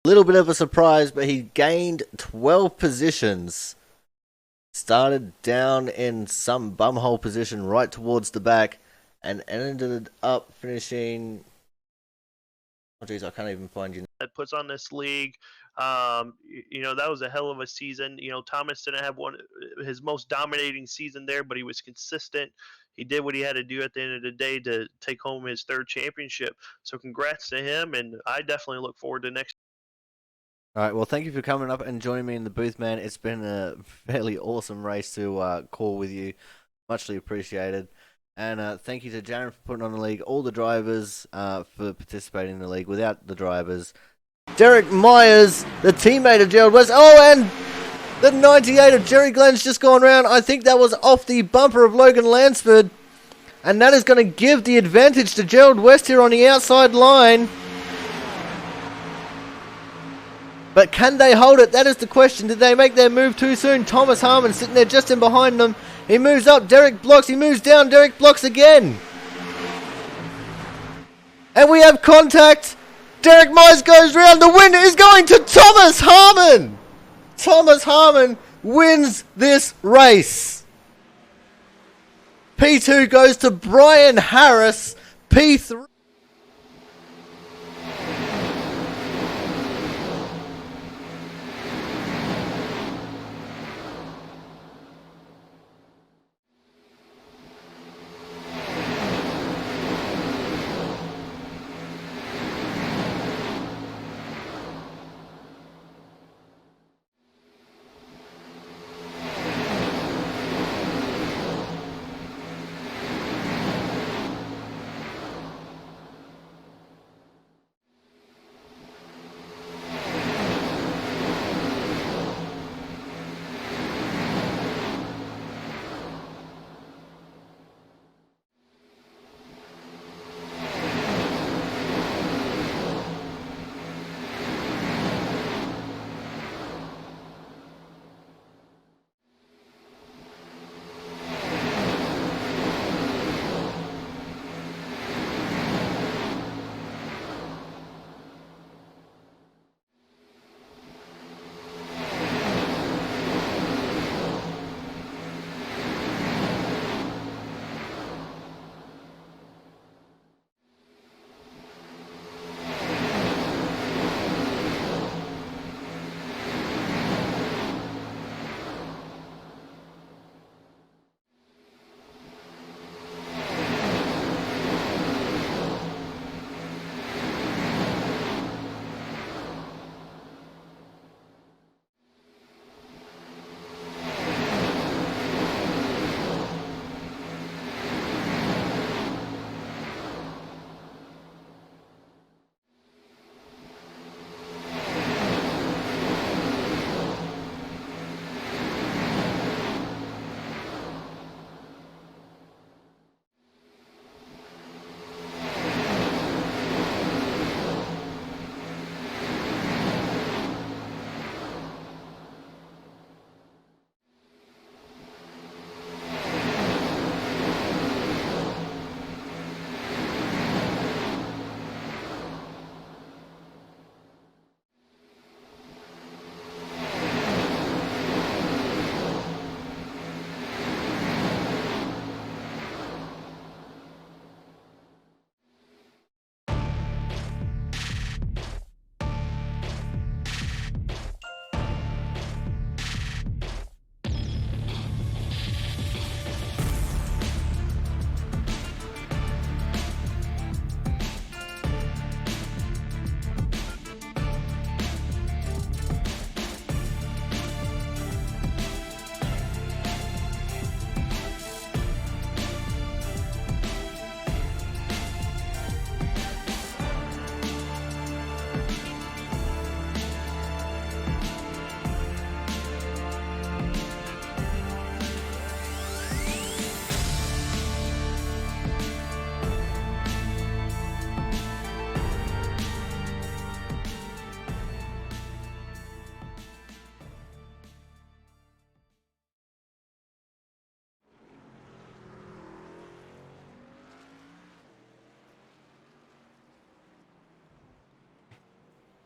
Little bit of a surprise, but he gained 12 positions. Started down in some bumhole position right towards the back and ended up finishing. Oh, geez, I can't even find you. That puts on this league. That was a hell of a season. Thomas didn't have his most dominating season there, but he was consistent. He did what he had to do at the end of the day to take home his third championship. So congrats to him, and I definitely look forward to next. All right, well, thank you for coming up and joining me in the booth, man. It's been a fairly awesome race to call with you. Muchly appreciated. And thank you to Jaron for putting on the league, all the drivers for participating in the league. Without the drivers, Derek Myers, the teammate of Gerald West. Oh, and the 98 of Jerry Glenn's just gone round. I think that was off the bumper of Logan Lansford. And that is going to give the advantage to Gerald West here on the outside line. But can they hold it? That is the question. Did they make their move too soon? Thomas Harmon sitting there just in behind them. He moves up. Derek blocks. He moves down. Derek blocks again. And we have contact. Derek Myers goes round. The win is going to Thomas Harmon. Thomas Harmon wins this race. P2 goes to Brian Harris. P3.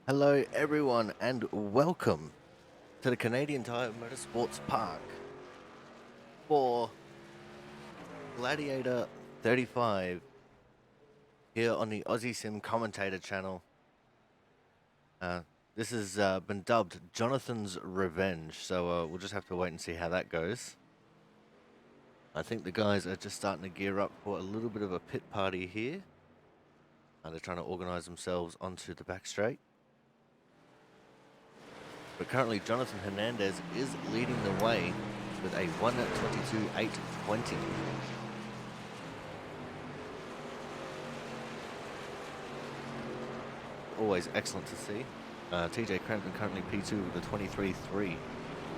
Hello, everyone, and welcome to the Canadian Tire Motorsports Park for Gladiator 35 here on the Aussie Sim Commentator channel. This has been dubbed Jonathan's Revenge, so we'll just have to wait and see how that goes. I think the guys are just starting to gear up for a little bit of a pit party here. They're trying to organise themselves onto the back straight. But currently, Jonathan Hernandez is leading the way with a 1:22.820. Always excellent to see. TJ Crampton currently P2 with a 23.3.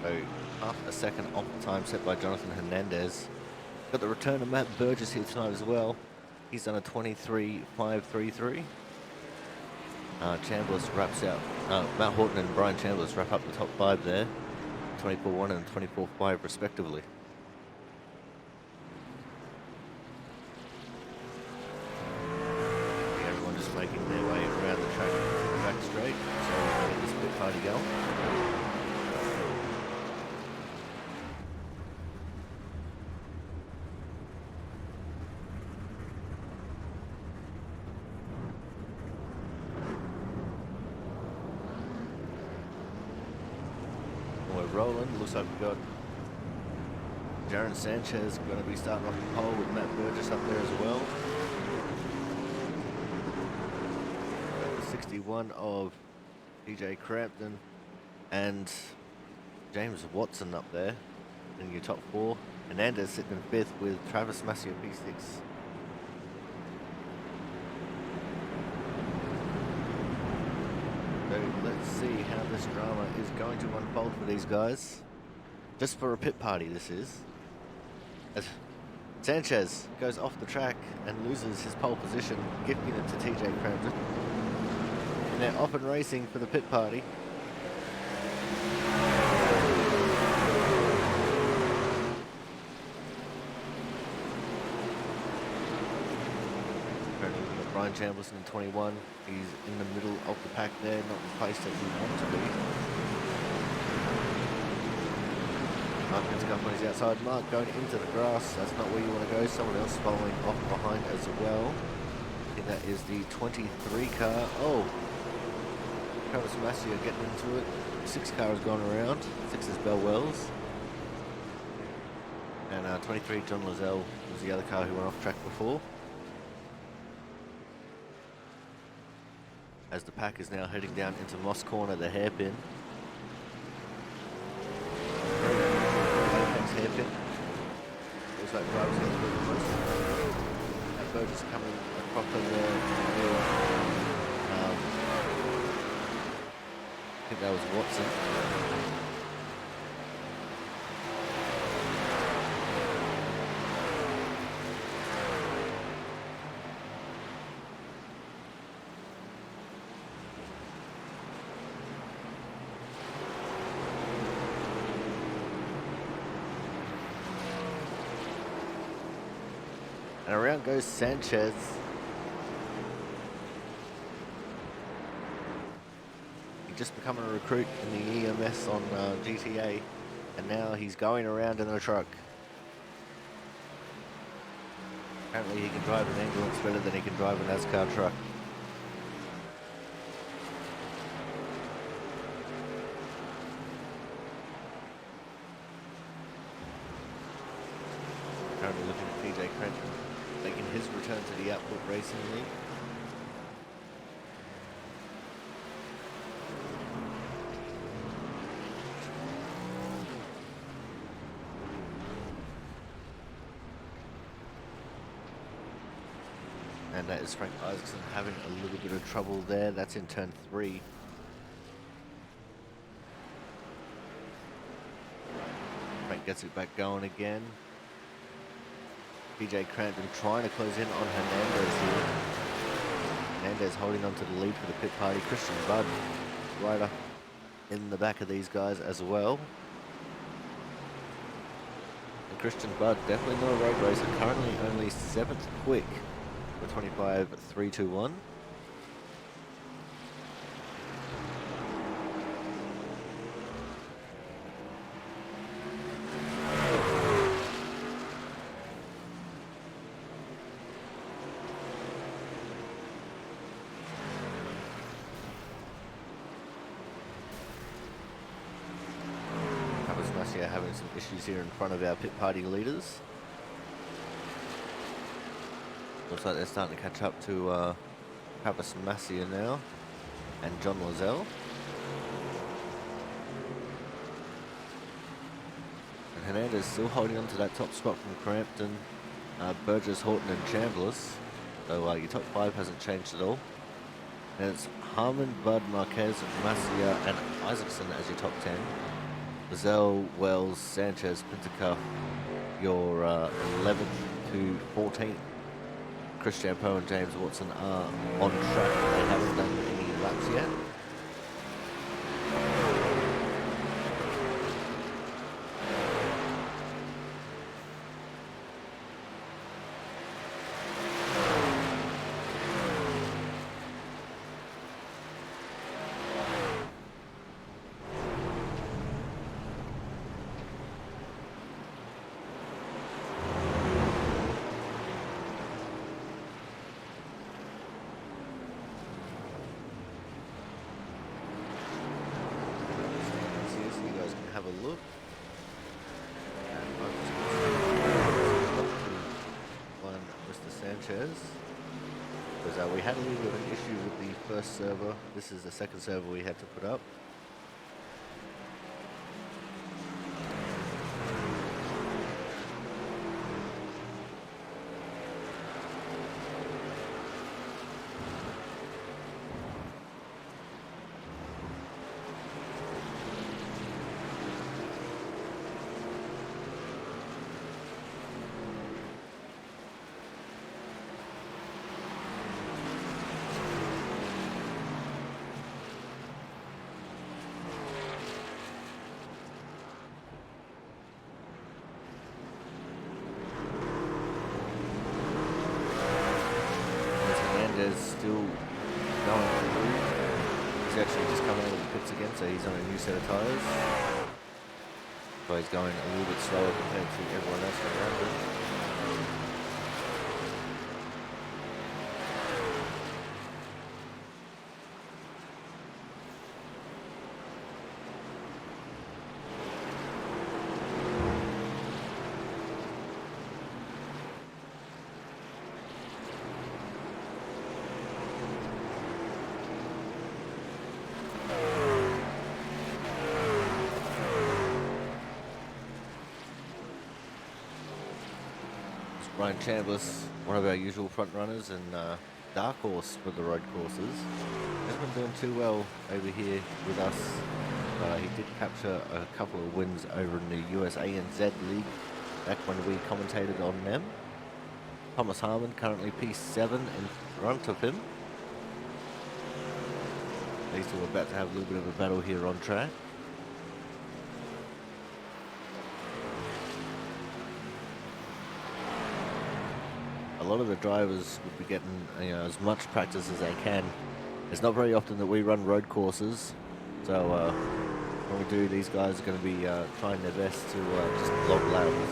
So half a second off the time set by Jonathan Hernandez. Got the return of Matt Burgess here tonight as well. He's done a 23.533. Chambliss wraps out. Matt Horton and Brian Chambliss wrap up the top five there. 24.1 and 24.5 respectively. Everyone just making their way around the track to the back straight. So we'll get this pit party going. We're rolling. Looks like we've got Jaron Sanchez going to be starting off the pole with Matt Burgess up there as well. 61 of TJ Crampton and James Watson up there in your top four. Hernandez sitting in fifth with Travis Massio P6. So let's see how this drama is going to unfold for these guys. Just for a pit party, this is. As Sanchez goes off the track and loses his pole position, gifting it to TJ Crampton. And they're off and racing for the pit party. Currently we've got Brian Chambliss in 21. He's in the middle of the pack there, not the place that we want to be. Mark gets a couple on his outside. Mark going into the grass. That's not where you want to go. Someone else following off behind as well. I think that is the 23 car. Oh! Travis Massio getting into it. 6 car has gone around. 6 is Bell Wells. And 23 John Lozelle was the other car who went off track before. As the pack is now heading down into Moss Corner, the hairpin. Apex hairpin. Looks like drivers going through the most. That Burgess coming across the I think that was Watson. And around goes Sanchez. Just becoming a recruit in the EMS on GTA, and now he's going around in a truck. Apparently he can drive an ambulance better than he can drive a NASCAR truck. Currently looking at TJ Crampton making his return to the Output Racing League. And that is Frank Isaacson having a little bit of trouble there. That's in turn 3. Frank gets it back going again. PJ Crampton trying to close in on Hernandez here. Hernandez holding on to the lead for the pit party. Christian Budd right up in the back of these guys as well. And Christian Budd, definitely not a road racer, currently only 7th quick. 25.321. yeah, having some issues here in front of our pit party leaders. Looks like they're starting to catch up to Travis Massier now and John Lozelle. And Hernandez still holding on to that top spot from Crampton, Burgess, Horton and Chambliss. So your top 5 hasn't changed at all. And it's Harmon, Budd, Marquez, Massier and Isaacson as your top 10. Lozelle, Wells, Sanchez, Pintercuff, your 11th to 14th. Chris Champeau and James Watson are on track. They haven't done any laps yet. Have a look. One, Mr. Sanchez. Because we had a little bit of an issue with the first server. This is the second server we had to put up. Is still going through. He's actually just coming out of the pits again, so he's on a new set of tyres. So he's going a little bit slower compared to everyone else around him. Ryan Chambliss, one of our usual front runners and dark horse for the road courses, hasn't been doing too well over here with us. He did capture a couple of wins over in the US ANZ League back when we commentated on them. Thomas Harmon currently P7 in front of him. These two are about to have a little bit of a battle here on track. A lot of the drivers would be getting as much practice as they can. It's not very often that we run road courses, so when we do, these guys are going to be trying their best to just log laps.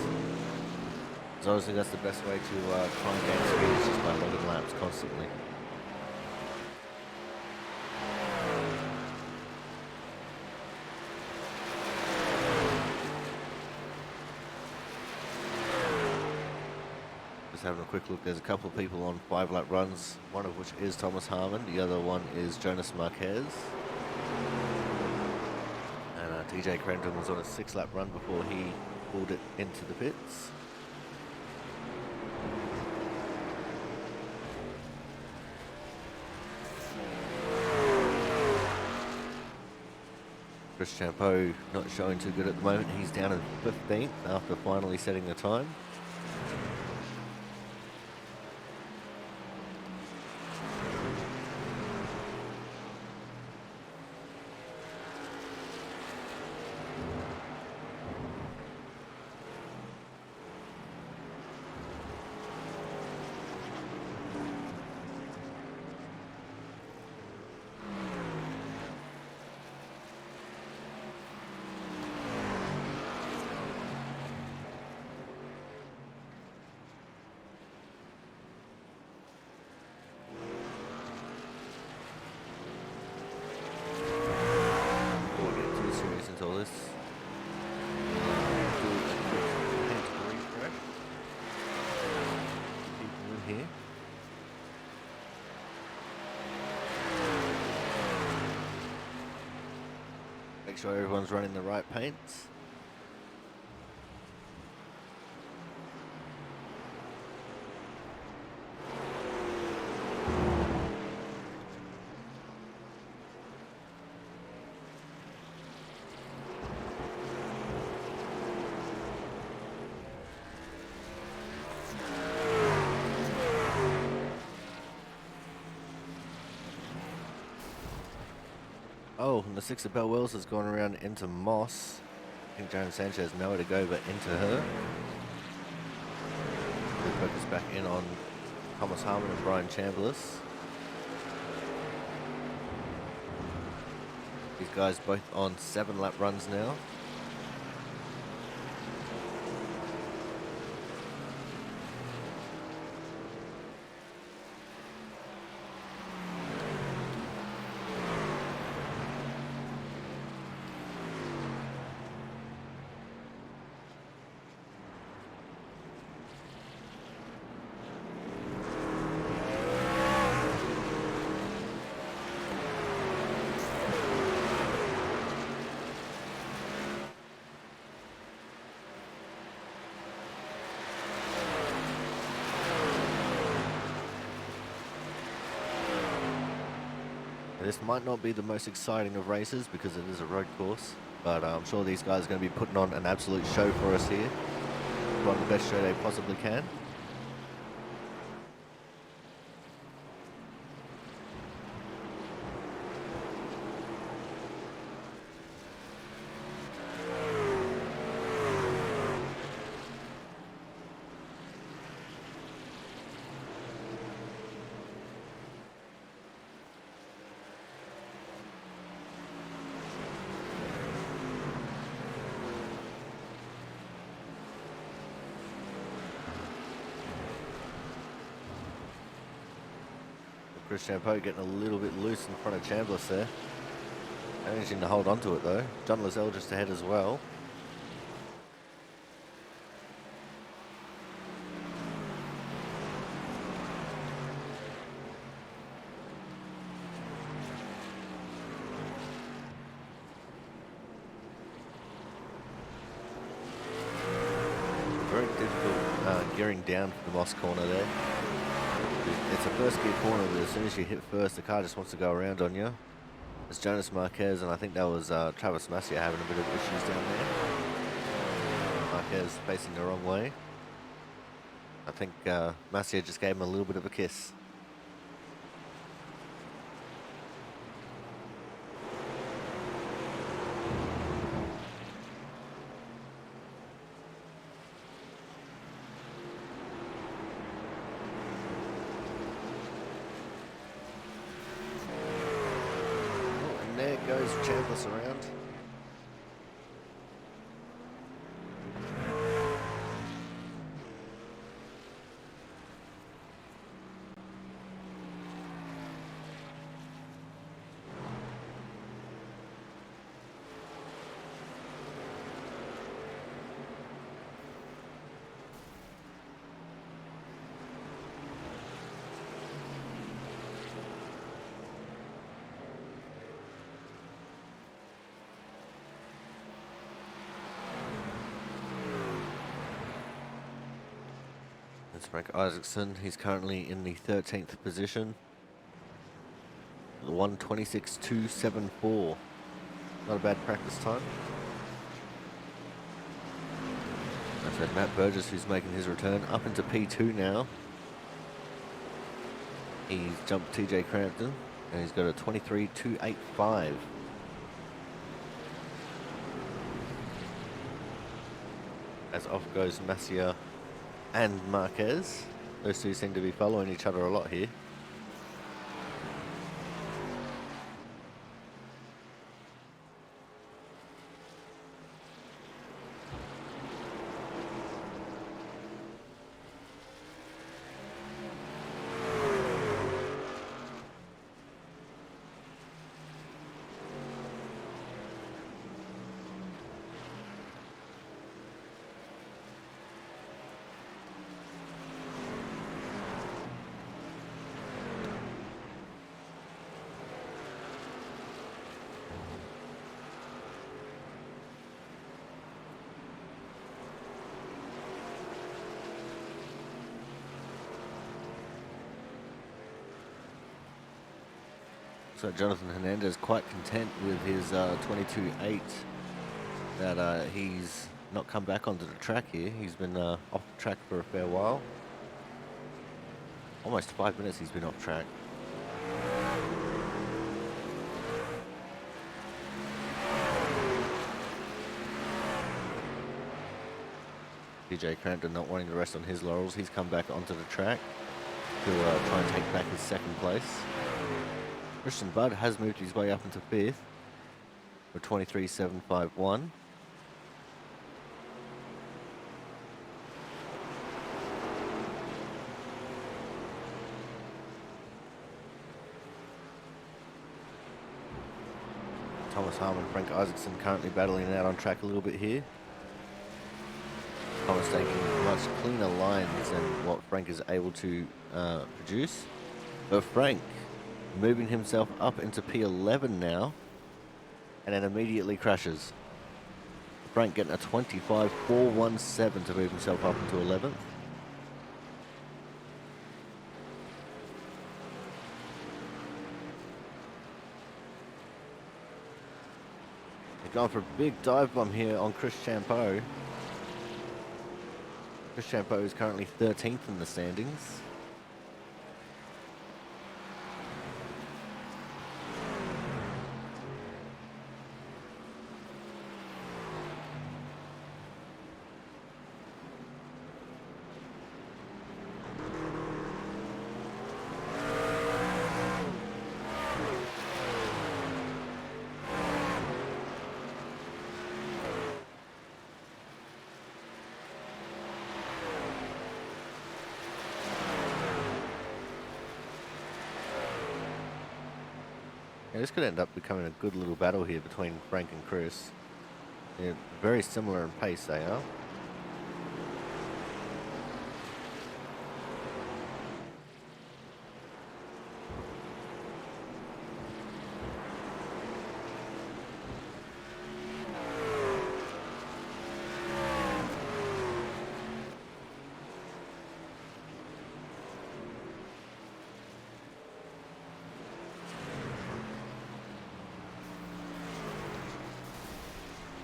So obviously that's the best way to try and gain speed, is just by logging laps constantly. Having a quick look, there's a couple of people on 5-lap runs, one of which is Thomas Harmon, the other one is Jonas Marquez. And TJ Crampton was on a 6-lap run before he pulled it into the pits. Chris Champeau not showing too good at the moment. He's down in 15th after finally setting the time. sure everyone's running the right paints. Oh, and the 6 of Bell Wells has gone around into Moss. I think Jaron Sanchez has nowhere to go but into her. We focus back in on Thomas Harmon and Brian Chambliss. These guys both on 7-lap runs now. This might not be the most exciting of races because it is a road course, but I'm sure these guys are going to be putting on an absolute show for us here. Put on the best show they possibly can. Chris Champeau getting a little bit loose in front of Chambliss there. Managing to hold on to it though. John Lizelle just ahead as well. Very difficult gearing down for the Moss corner there. It's a first gear corner, but as soon as you hit first, the car just wants to go around on you. It's Jonas Marquez, and I think that was Travis Massia having a bit of issues down there. Marquez facing the wrong way. I think Massia just gave him a little bit of a kiss. There goes Chambliss around. That's Frank Isaacson. He's currently in the 13th position. 1:26.274. Not a bad practice time. That's that Matt Burgess who's making his return up into P2 now. He's jumped TJ Crampton and he's got a 23.285. As off goes Massia and Marquez. Those two seem to be following each other a lot here. So Jonathan Hernandez quite content with his 22.8 that he's not come back onto the track here. He's been off the track for a fair while. Almost 5 minutes he's been off track. TJ Crampton not wanting to rest on his laurels. He's come back onto the track to try and take back his second place. Christian Budd has moved his way up into fifth for 23.751. Thomas Harmon, Frank Isaacson currently battling it out on track a little bit here. Thomas taking much cleaner lines than what Frank is able to produce. But Frank moving himself up into P11 now, and then immediately crashes. Frank getting a 25.417 to move himself up into 11th. They're going for a big dive bomb here on Chris Champeau. Chris Champeau is currently 13th in the standings. Yeah, this could end up becoming a good little battle here between Frank and Chris. They're very similar in pace, they are.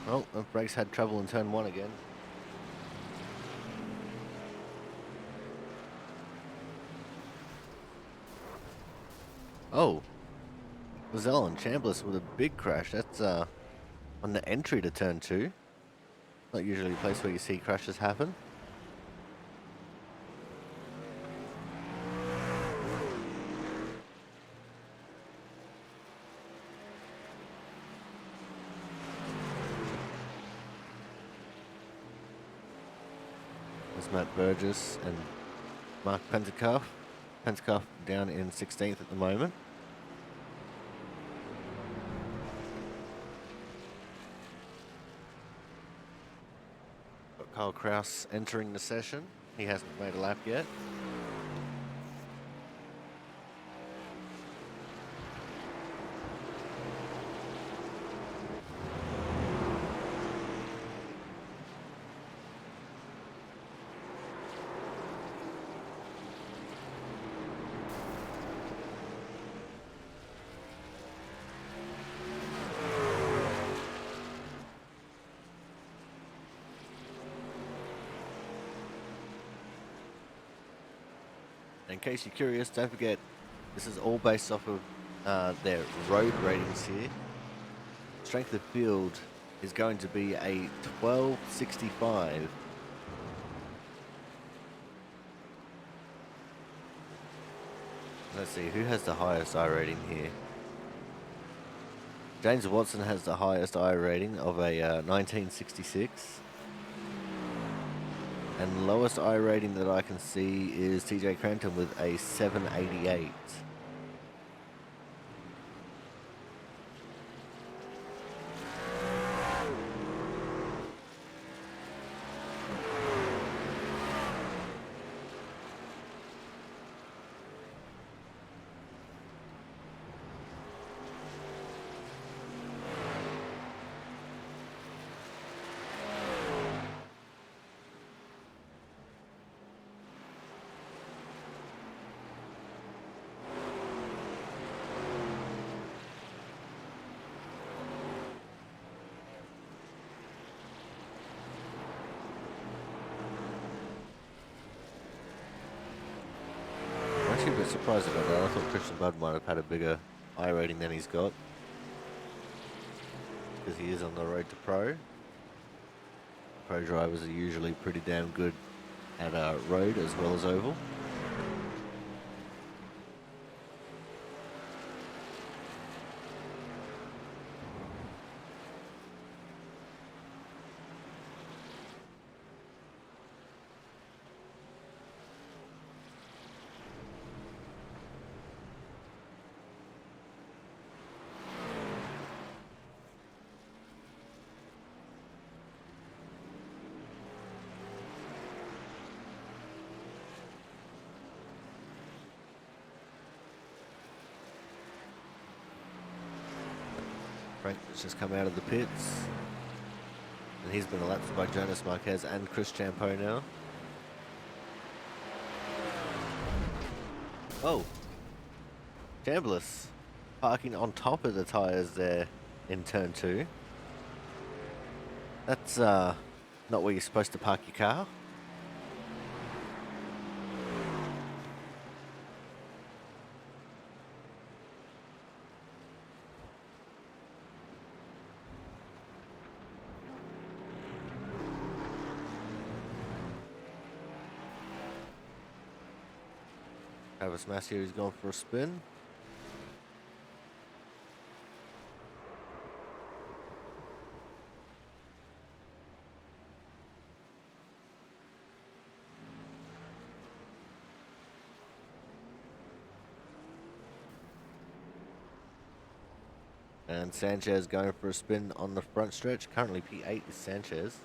Well, the brakes had trouble in turn one again. Oh, Lozelle and Chambliss with a big crash. That's on the entry to turn two. Not usually a place where you see crashes happen. There's Matt Burgess and Mark Pentecoff. Pentecoff down in 16th at the moment. Got Kyle Kraus entering the session. He hasn't made a lap yet. In case you're curious, don't forget, this is all based off of their road ratings here. Strength of field is going to be a 1265. Let's see, who has the highest I rating here? James Watson has the highest I rating of a 1966. And lowest I rating that I can see is TJ Crampton with a 788. surprised about that. I thought Christian Bud might have had a bigger I rating than he's got, because he is on the road to pro. Pro drivers are usually pretty damn good at road as well as oval. Franklin's just come out of the pits, and he's been elapsed by Jonas Marquez and Chris Champeau now. Oh, Chambliss parking on top of the tyres there in turn 2. That's not where you're supposed to park your car. Travis Massey, who's gone for a spin. And Sanchez going for a spin on the front stretch. Currently P8 is Sanchez.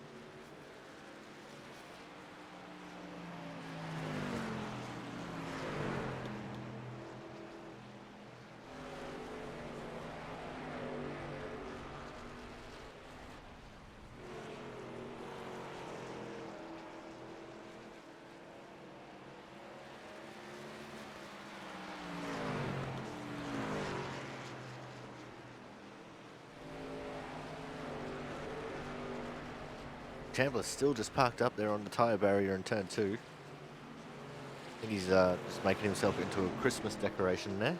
Chambliss still just parked up there on the tyre barrier in turn 2. I think he's just making himself into a Christmas decoration there.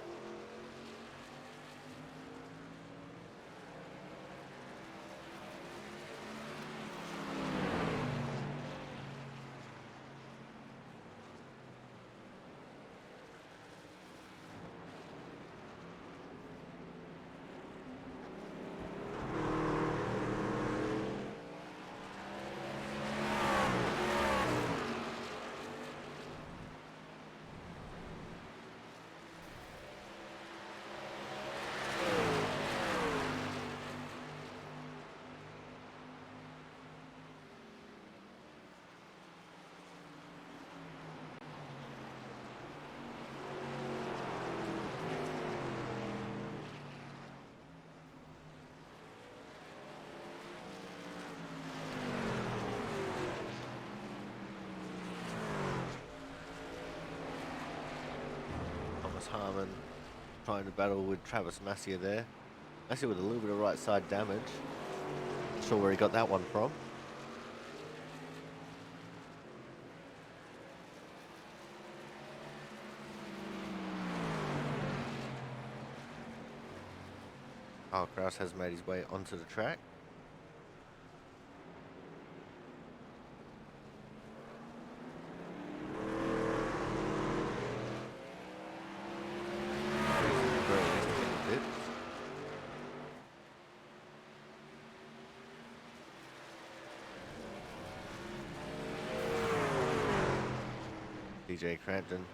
Harmon trying to battle with Travis Massey there. Massey with a little bit of right side damage. Not sure where he got that one from. Oh, Kraus has made his way onto the track. DJ Crampton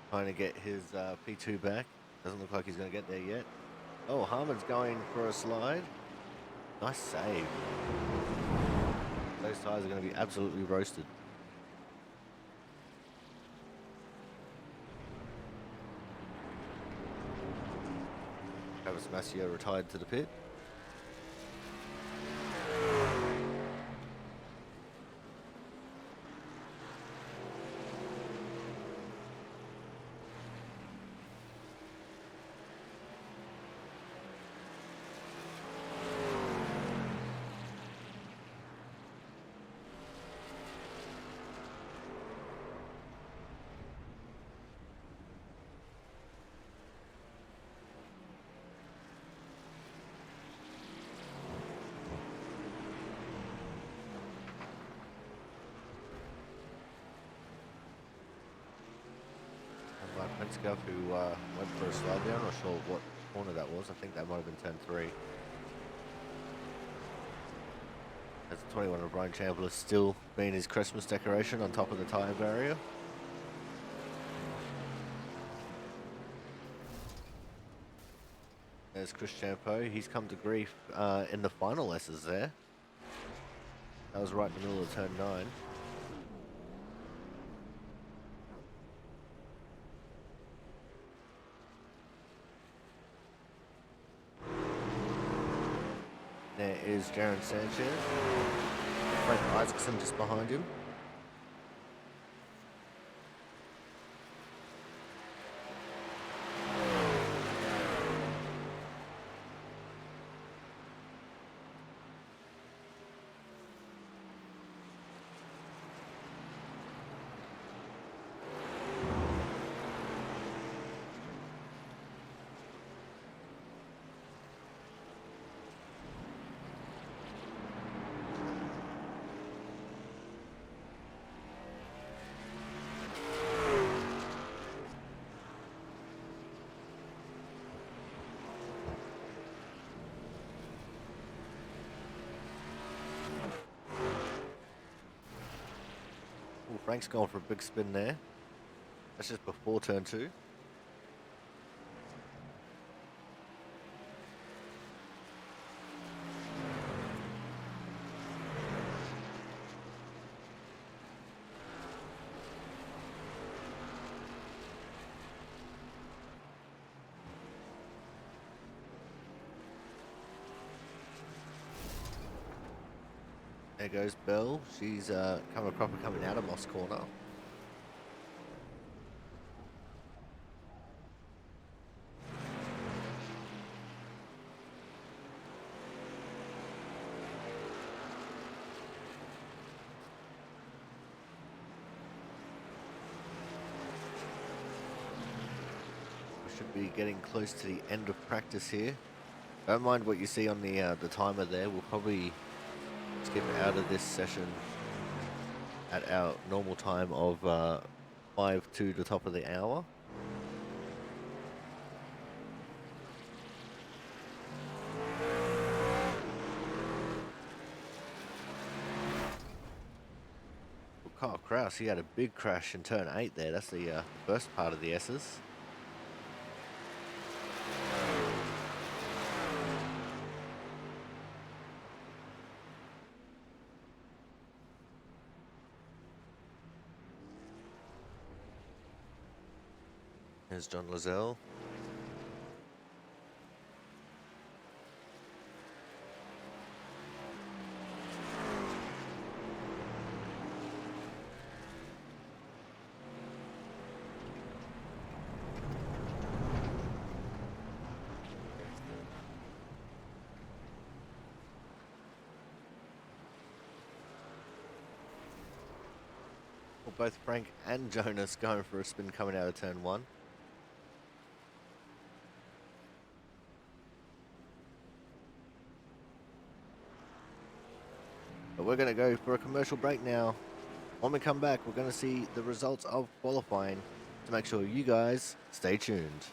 trying to get his P2 back. Doesn't look like he's going to get there yet. Oh, Harmon's going for a slide. Nice save. Those tyres are going to be absolutely roasted. Travis Massio retired to the pit. Frank Scuff, who went for a slide there. I'm not sure what corner that was. I think that might have been turn 3. As the 21 of Brian Chandler still being his Christmas decoration on top of the tyre barrier. There's Chris Champeau. He's come to grief in the final S's there. That was right in the middle of turn 9. There is Jaron Sanchez. Frank Isaacson just behind him. Frank's gone for a big spin there. That's just before turn 2. There goes Bell. She's coming out of Moss corner. We should be getting close to the end of practice here. Don't mind what you see on the timer there. We'll probably skip out of this session at our normal time of 5 to the top of the hour. Well, Kyle Kraus, he had a big crash in turn 8 there. That's the first part of the S's. There's John Lazelle. Well, both Frank and Jonas going for a spin coming out of turn 1. But we're going to go for a commercial break now. When we come back, we're going to see the results of qualifying to make sure you guys stay tuned.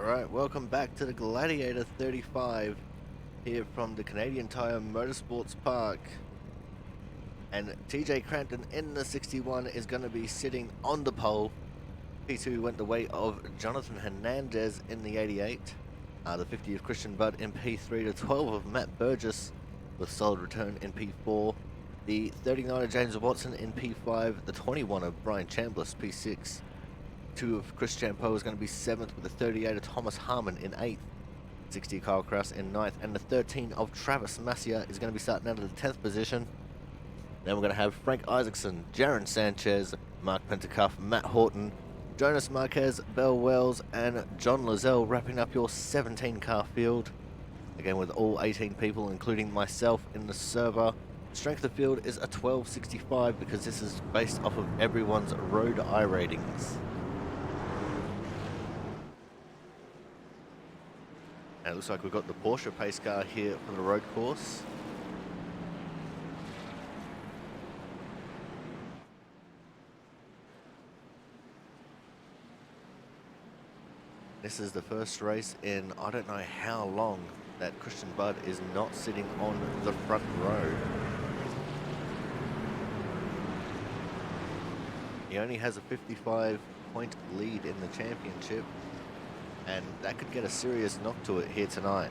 Alright, welcome back to the Gladiator 35 here from the Canadian Tire Motorsports Park. And TJ Crampton in the 61 is going to be sitting on the pole. P2 went the way of Jonathan Hernandez in the 88. The 50 of Christian Budd in P3, the 12 of Matt Burgess with solid return in P4. The 39 of James Watson in P5, the 21 of Brian Chambliss P6. 2 of Chris Champeau is going to be 7th with the 38 of Thomas Harmon in 8th. 60 of Kyle Kraus in 9th, and the 13 of Travis Massia is going to be starting out of the 10th position. Then we're going to have Frank Isaacson, Jaron Sanchez, Mark Pentacuff, Matt Horton, Jonas Marquez, Bell Wells, and John Lozelle wrapping up your 17-car field. Again, with all 18 people, including myself, in the server. Strength of the field is a 1265 because this is based off of everyone's road I ratings. And it looks like we've got the Porsche pace car here for the road course. This is the first race in I don't know how long that Christian Budd is not sitting on the front row. He only has a 55-point lead in the championship, and that could get a serious knock to it here tonight.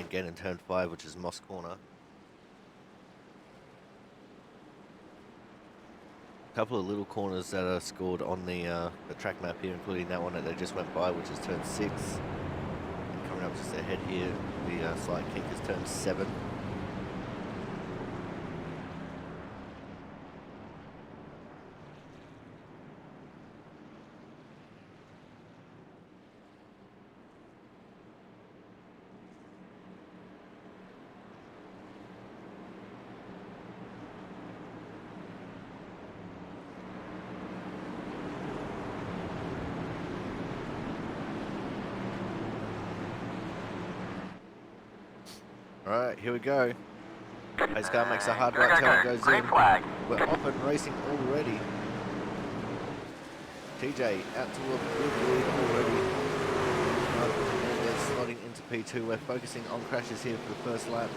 Again in turn 5, which is Moss Corner. A couple of little corners that are scored on the track map here, including that one that they just went by, which is turn 6. And coming up just ahead here, the slight kick is turn 7. Alright, here we go. Pace car makes a hard right turn and goes in. We're off and racing already. TJ out to a good lead already. And they're slotting into P2. We're focusing on crashes here for the first lap,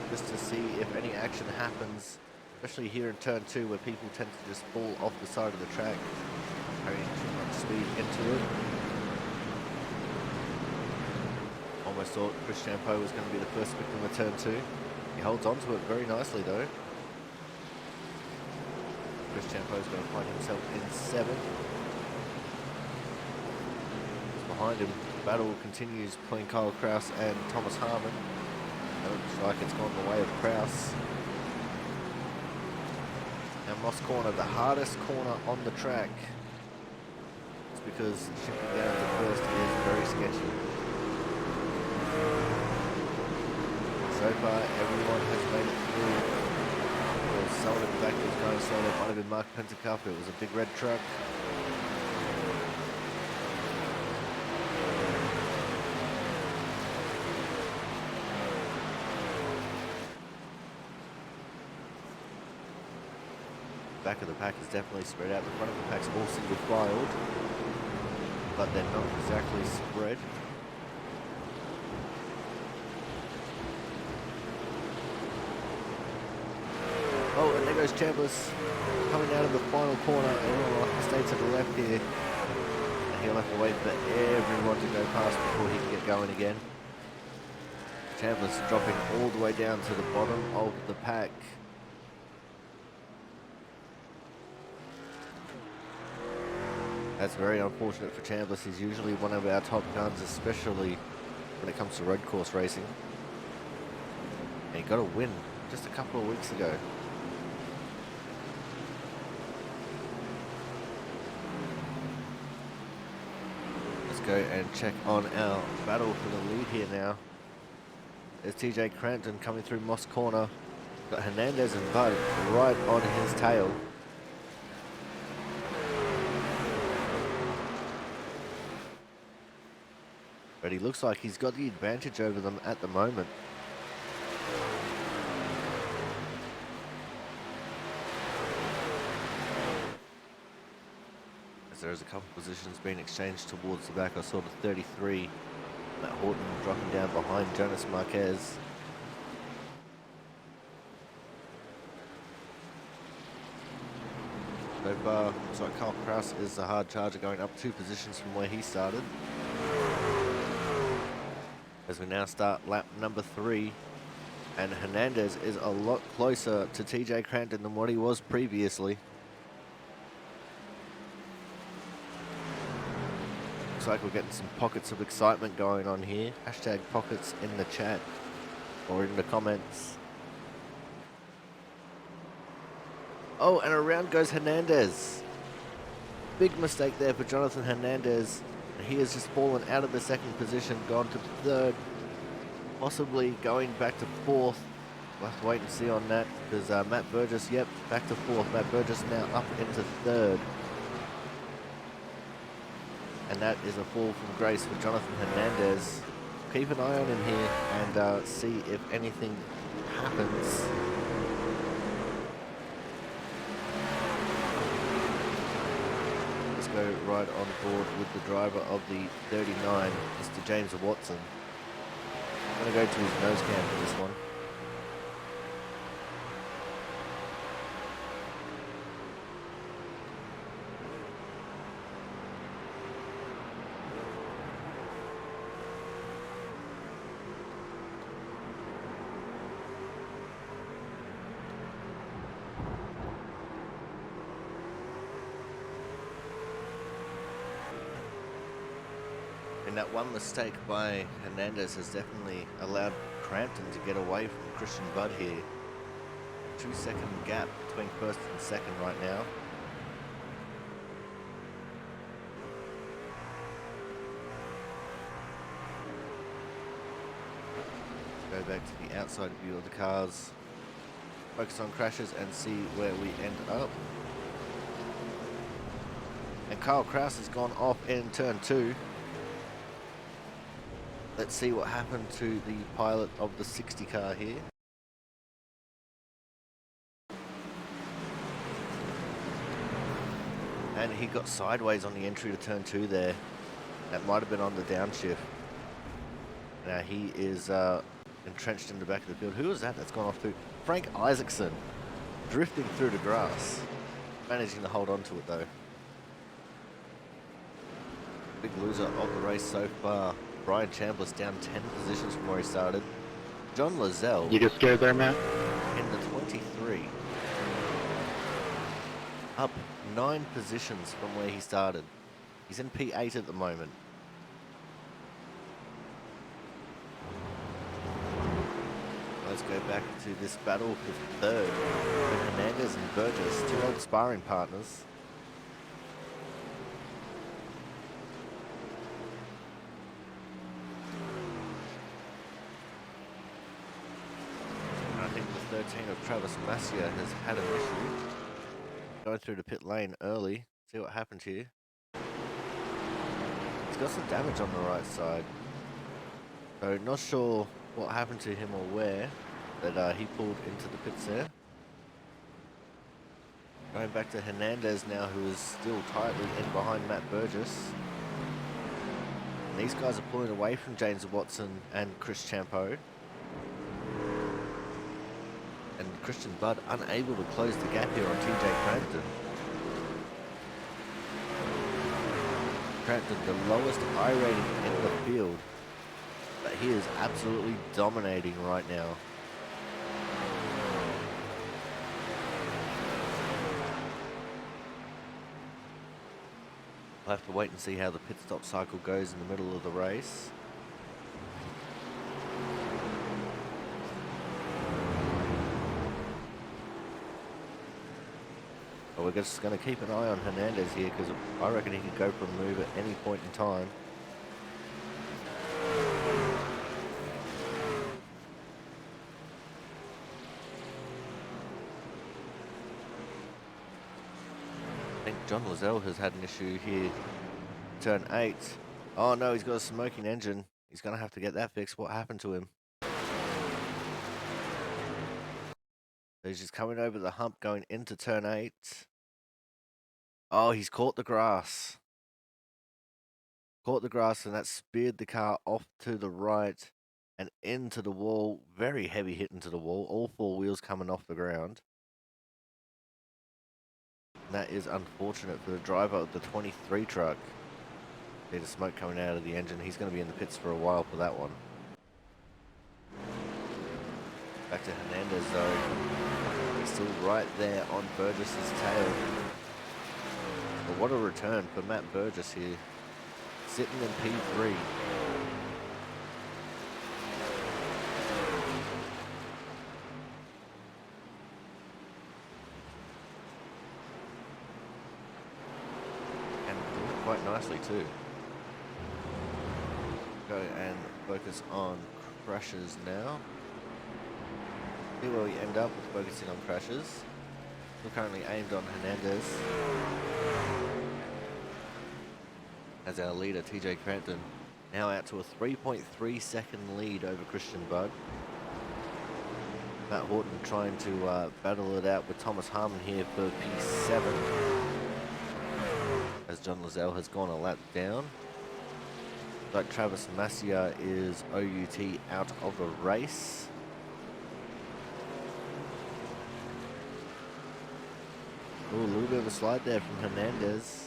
just to see if any action happens, especially here in turn 2 where people tend to just fall off the side of the track, carrying too much speed into it. Almost thought Chris Champeau was going to be the first victim of turn 2. He holds on to it very nicely though. Chris Champeau is going to find himself in 7th. Behind him, the battle continues between Kyle Kraus and Thomas Harmon. It looks like it's gone the way of Kraus. Now Moss Corner, the hardest corner on the track. It's because shifting down to first is very sketchy. So far, everyone has made it through. There's someone in the back who's going slow. That might have been Mark Pentacuff. It was a big red truck. Back of the pack is definitely spread out. The front of the pack's all single filed, but they're not exactly spread. Oh, and there goes Chambliss coming out of the final corner, and he'll have to stay to the left here. And he'll have to wait for everyone to go past before he can get going again. Chambliss dropping all the way down to the bottom of the pack. That's very unfortunate for Chambliss. He's usually one of our top guns, especially when it comes to road course racing. And he got a win just a couple of weeks ago. Let's go and check on our battle for the lead here now. There's TJ Crampton coming through Moss Corner. Got Hernandez and Bud right on his tail. But he looks like he's got the advantage over them at the moment. As there's a couple positions being exchanged towards the back. I saw the 33, Matt Horton dropping down behind Jonas Marquez. So far, looks like Kyle Kraus is the hard charger, going up 2 positions from where he started. As we now start lap number 3, and Hernandez is a lot closer to TJ Crampton than what he was previously. Looks like we're getting some pockets of excitement going on here. Hashtag pockets in the chat or in the comments. Oh, and around goes Hernandez. Big mistake there for Jonathan Hernandez. He has just fallen out of the 2nd position, gone to 3rd, possibly going back to 4th. We'll have to wait and see on that, because Matt Burgess, yep, back to 4th. Matt Burgess now up into 3rd. And that is a fall from grace for Jonathan Hernandez. Keep an eye on him here and see if anything happens. Let's go right on board with the driver of the 39, Mr. James Watson. I'm going to go to his nose cam for this one. And that one mistake by Hernandez has definitely allowed Crampton to get away from Christian Budd here. 2-second gap between 1st and 2nd right now. Go back to the outside view of the cars. Focus on crashes and see where we end up. And Kyle Kraus has gone off in turn 2. Let's see what happened to the pilot of the 60 car here. And he got sideways on the entry to turn 2 there. That might have been on the downshift. Now he is entrenched in the back of the field. Who is that that's gone off to? Frank Isaacson, drifting through the grass. Managing to hold on to it though. Big loser of the race so far. Brian Chambliss down 10 positions from where he started. John Lazelle. You get scared there, Matt? In the 23. Up 9 positions from where he started. He's in P8 at the moment. Let's go back to this battle for 3rd. Hernandez and Burgess, 2 old sparring partners. I think the 13 of Travis Masia has had an issue. Going through the pit lane early. See what happened here. He's got some damage on the right side. So not sure what happened to him or where, but he pulled into the pits there. Going back to Hernandez now, who is still tightly in behind Matt Burgess. And these guys are pulling away from James Watson and Chris Champeau. And Christian Budd unable to close the gap here on TJ Crampton. Crampton, the lowest I rating in the field, but he is absolutely dominating right now. We'll have to wait and see how the pit stop cycle goes in the middle of the race. But we're just going to keep an eye on Hernandez here because I reckon he could go for a move at any point in time. I think John Lozelle has had an issue here. Turn 8. Oh no, he's got a smoking engine. He's going to have to get that fixed. What happened to him? So he's just coming over the hump going into turn 8. Oh, he's caught the grass. Caught the grass and that speared the car off to the right and into the wall. Very heavy hit into the wall. All 4 wheels coming off the ground. And that is unfortunate for the driver of the 23 truck. See the smoke coming out of the engine. He's going to be in the pits for a while for that one. Back to Hernandez though. He's still right there on Burgess's tail. But what a return for Matt Burgess here. Sitting in P3. And doing quite nicely too. Go and focus on crashes now. See where we end up with focusing on crashes. We're currently aimed on Hernandez. As our leader, TJ Crampton, now out to a 3.3 second lead over Christian Budd. Matt Horton trying to battle it out with Thomas Harmon here for P7. As John Lozelle has gone a lap down. Like Travis Massia is OUT out of the race. Ooh, a little bit of a slide there from Hernandez.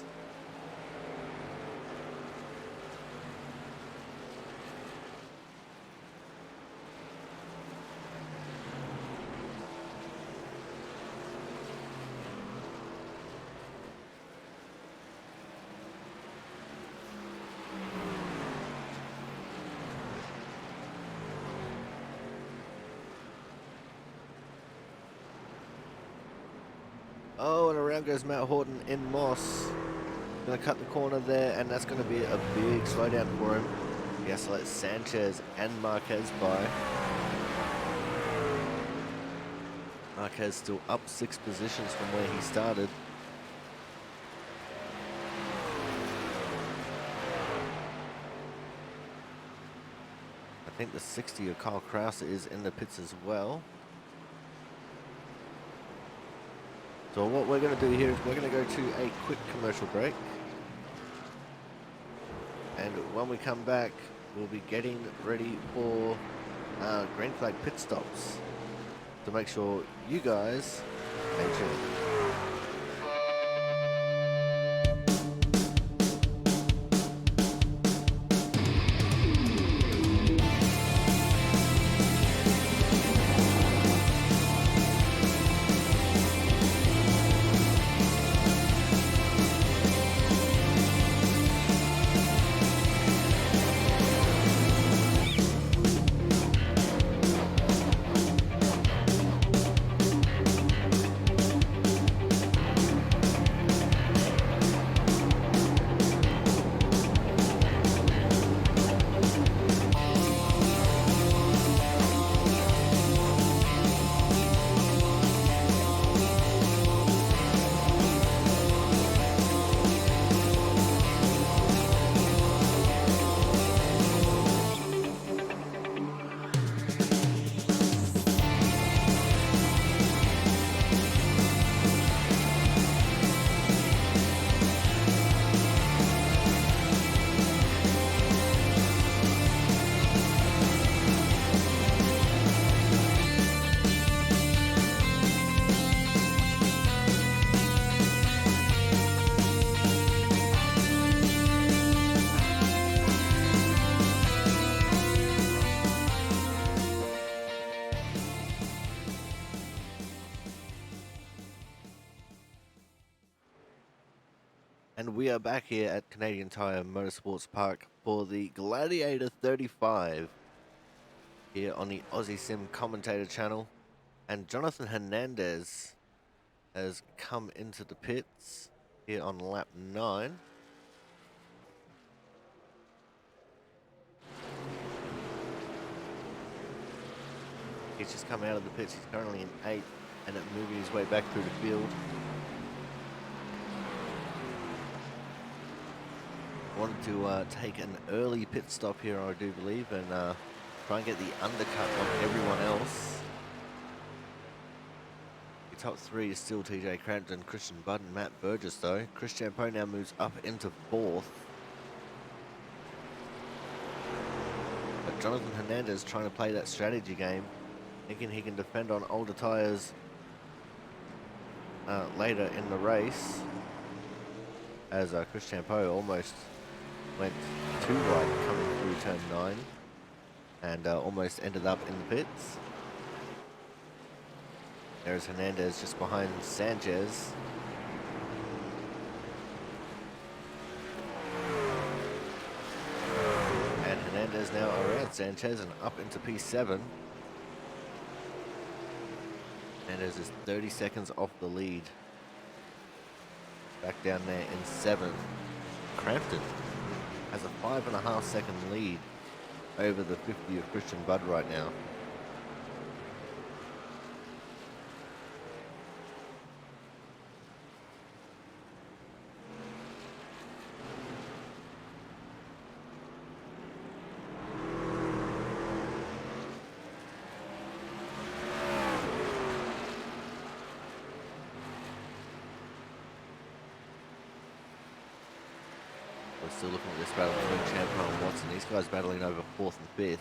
Oh, and around goes Matt Horton in Moss. Going to cut the corner there, and that's going to be a big slowdown for him. He has to let Sanchez and Marquez by. Marquez still up 6 positions from where he started. I think the 60 of Kyle Krause is in the pits as well. So what we're going to do here is we're going to go to a quick commercial break. And when we come back, we'll be getting ready for green flag pit stops to make sure you guys stay tuned. And we are back here at Canadian Tire Motorsports Park for the Gladiator 35 here on the Aussie Sim Commentator channel. And Jonathan Hernandez has come into the pits here on lap 9. He's just come out of the pits. He's currently in 8th and moving his way back through the field. Wanted to take an early pit stop here, I do believe, and try and get the undercut on everyone else. The top 3 is still TJ Crampton, Christian Budd, and Matt Burgess, though. Chris Champeau now moves up into 4th. But Jonathan Hernandez trying to play that strategy game, thinking he can defend on older tyres later in the race, as Chris Champeau almost went too wide coming through turn 9 and almost ended up in the pits. There's Hernandez just behind Sanchez. And Hernandez now around Sanchez and up into P7. Hernandez is 30 seconds off the lead. Back down there in 7th. Crampton has a 5.5 second lead over the 50 of Christian Budd right now. We're still looking at this battle between Champeau and Watson. These guys battling over 4th and 5th.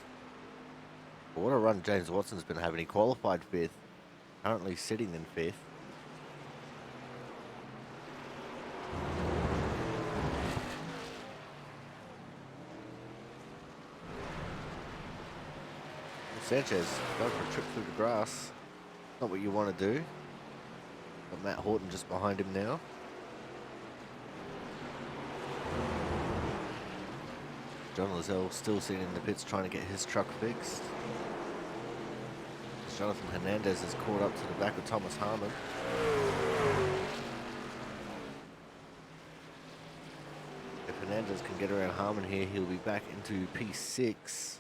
But what a run James Watson's been having. He qualified 5th, currently sitting in 5th. Sanchez going for a trip through the grass. Not what you want to do. Got Matt Horton just behind him now. John Lozelle still sitting in the pits trying to get his truck fixed. Jonathan Hernandez is caught up to the back of Thomas Harmon. If Hernandez can get around Harmon here, he'll be back into P6.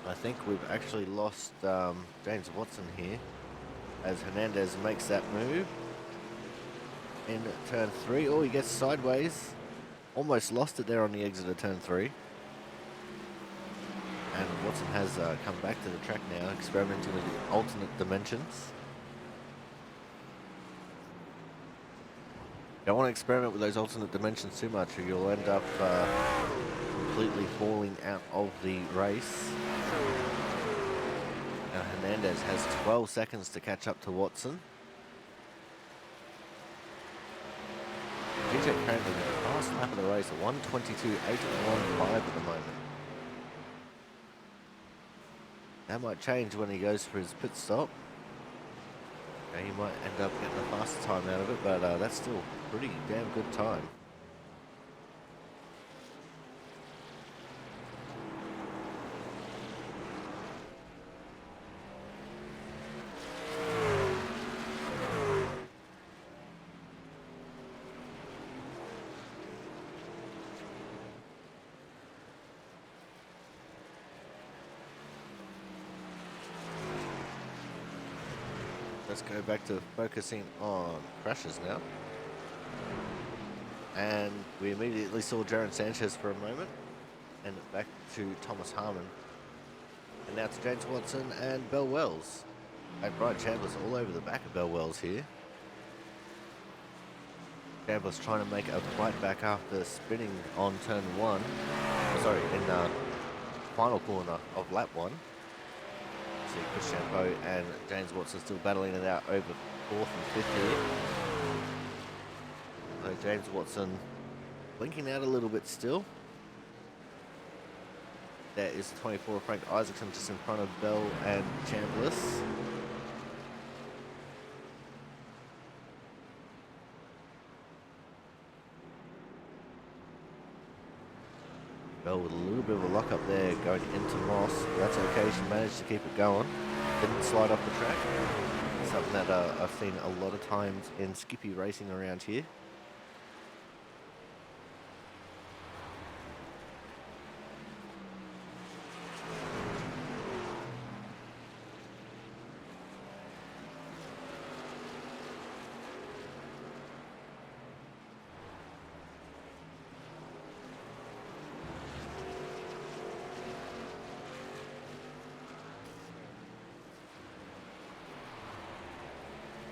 I think we've actually lost James Watson here as Hernandez makes that move in turn 3. Oh, he gets sideways. Almost lost it there on the exit of turn 3. And Watson has come back to the track now, experimenting with alternate dimensions. Don't want to experiment with those alternate dimensions too much, or you'll end up completely falling out of the race. Now Hernandez has 12 seconds to catch up to Watson. TJ Crampton, last lap of the race at 1:22.815 at the moment. That might change when he goes for his pit stop. Okay, he might end up getting a faster time out of it, but that's still a pretty damn good time. Let's go back to focusing on crashes now. And we immediately saw Jaron Sanchez for a moment. And back to Thomas Harmon. And now to James Watson and Bell Wells. And Brian Chandler's all over the back of Bell Wells here. Chandler's trying to make a fight back after spinning on turn 1. Sorry, in the final corner of lap 1. See Chris Champeau and James Watson still battling it out over 4th and 5th here. So James Watson blinking out a little bit still. There is the 24 of Frank Isaacson just in front of Bell and Chambliss. Bell with a little bit of a lock up there going into Moss. But that's okay, she managed to keep it going. Didn't slide off the track. Something that I've seen a lot of times in Skippy racing around here.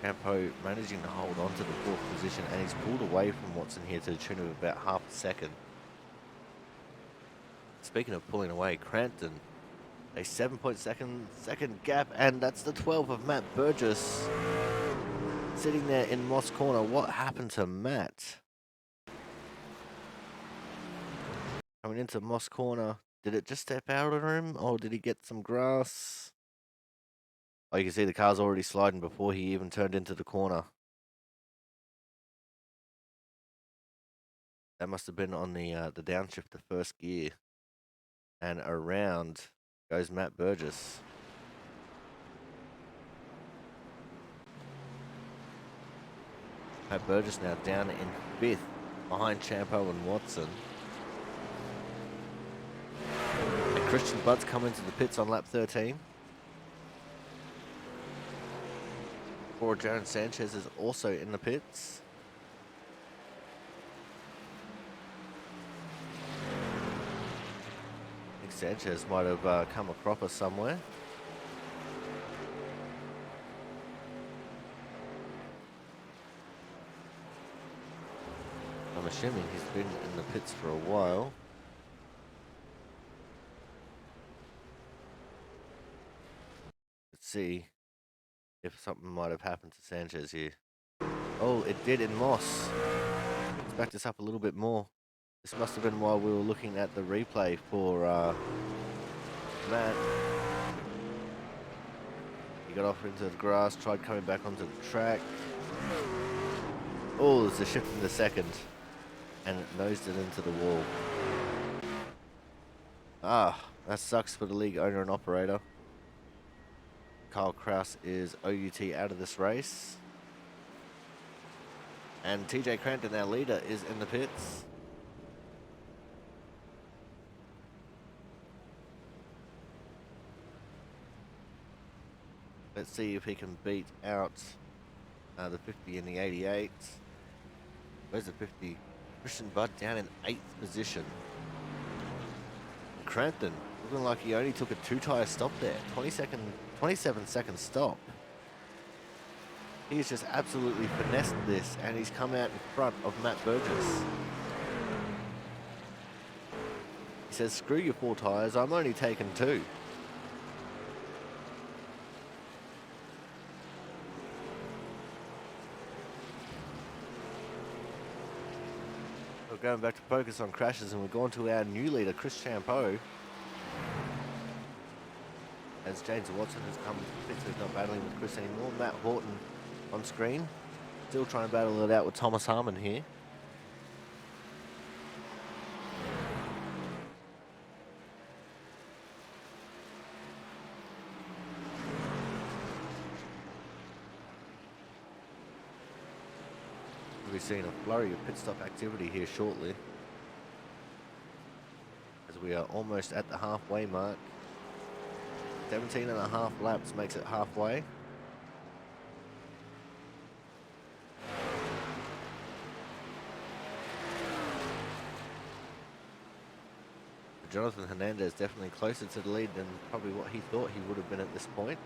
Campo managing to hold on to the fourth position, and he's pulled away from Watson here to the tune of about half a second. Speaking of pulling away, Crampton, a 7.2 second gap, and that's the 12 of Matt Burgess sitting there in Moss corner. What happened to Matt? Coming into Moss corner, did it just step out on him, or did he get some grass? Oh, you can see the car's already sliding before he even turned into the corner. That must have been on the downshift, the first gear. And around goes Matt Burgess. Matt Burgess now down in 5th behind Champo and Watson. And Christian Budd's come into the pits on lap 13. Or Jaron Sanchez is also in the pits. I think Sanchez might have come a cropper somewhere. I'm assuming he's been in the pits for a while. Let's see if something might have happened to Sanchez here. Oh, it did in Moss. Let's back this up a little bit more. This must have been while we were looking at the replay for Matt. He got off into the grass, tried coming back onto the track. Oh, there's a shift in the second. And it nosed it into the wall. Ah, that sucks for the league owner and operator. Kyle Kraus is OUT out of this race. And TJ Crampton, our leader, is in the pits. Let's see if he can beat out the 50 and the 88. Where's the 50? Christian Budd down in 8th position. Crampton looking like he only took a 2-tire stop there. 27-second stop. He's just absolutely finessed this, and he's come out in front of Matt Burgess. He says, screw your 4 tires, I'm only taking 2. We're going back to focus on crashes, and we're going to our new leader, Chris Champo. As James Watson has come to the pits, he's not battling with Chris anymore. Matt Horton on screen. Still trying to battle it out with Thomas Harmon here. We'll be seeing a flurry of pit stop activity here shortly, as we are almost at the halfway mark. 17.5 laps makes it halfway. Jonathan Hernandez definitely closer to the lead than probably what he thought he would have been at this point.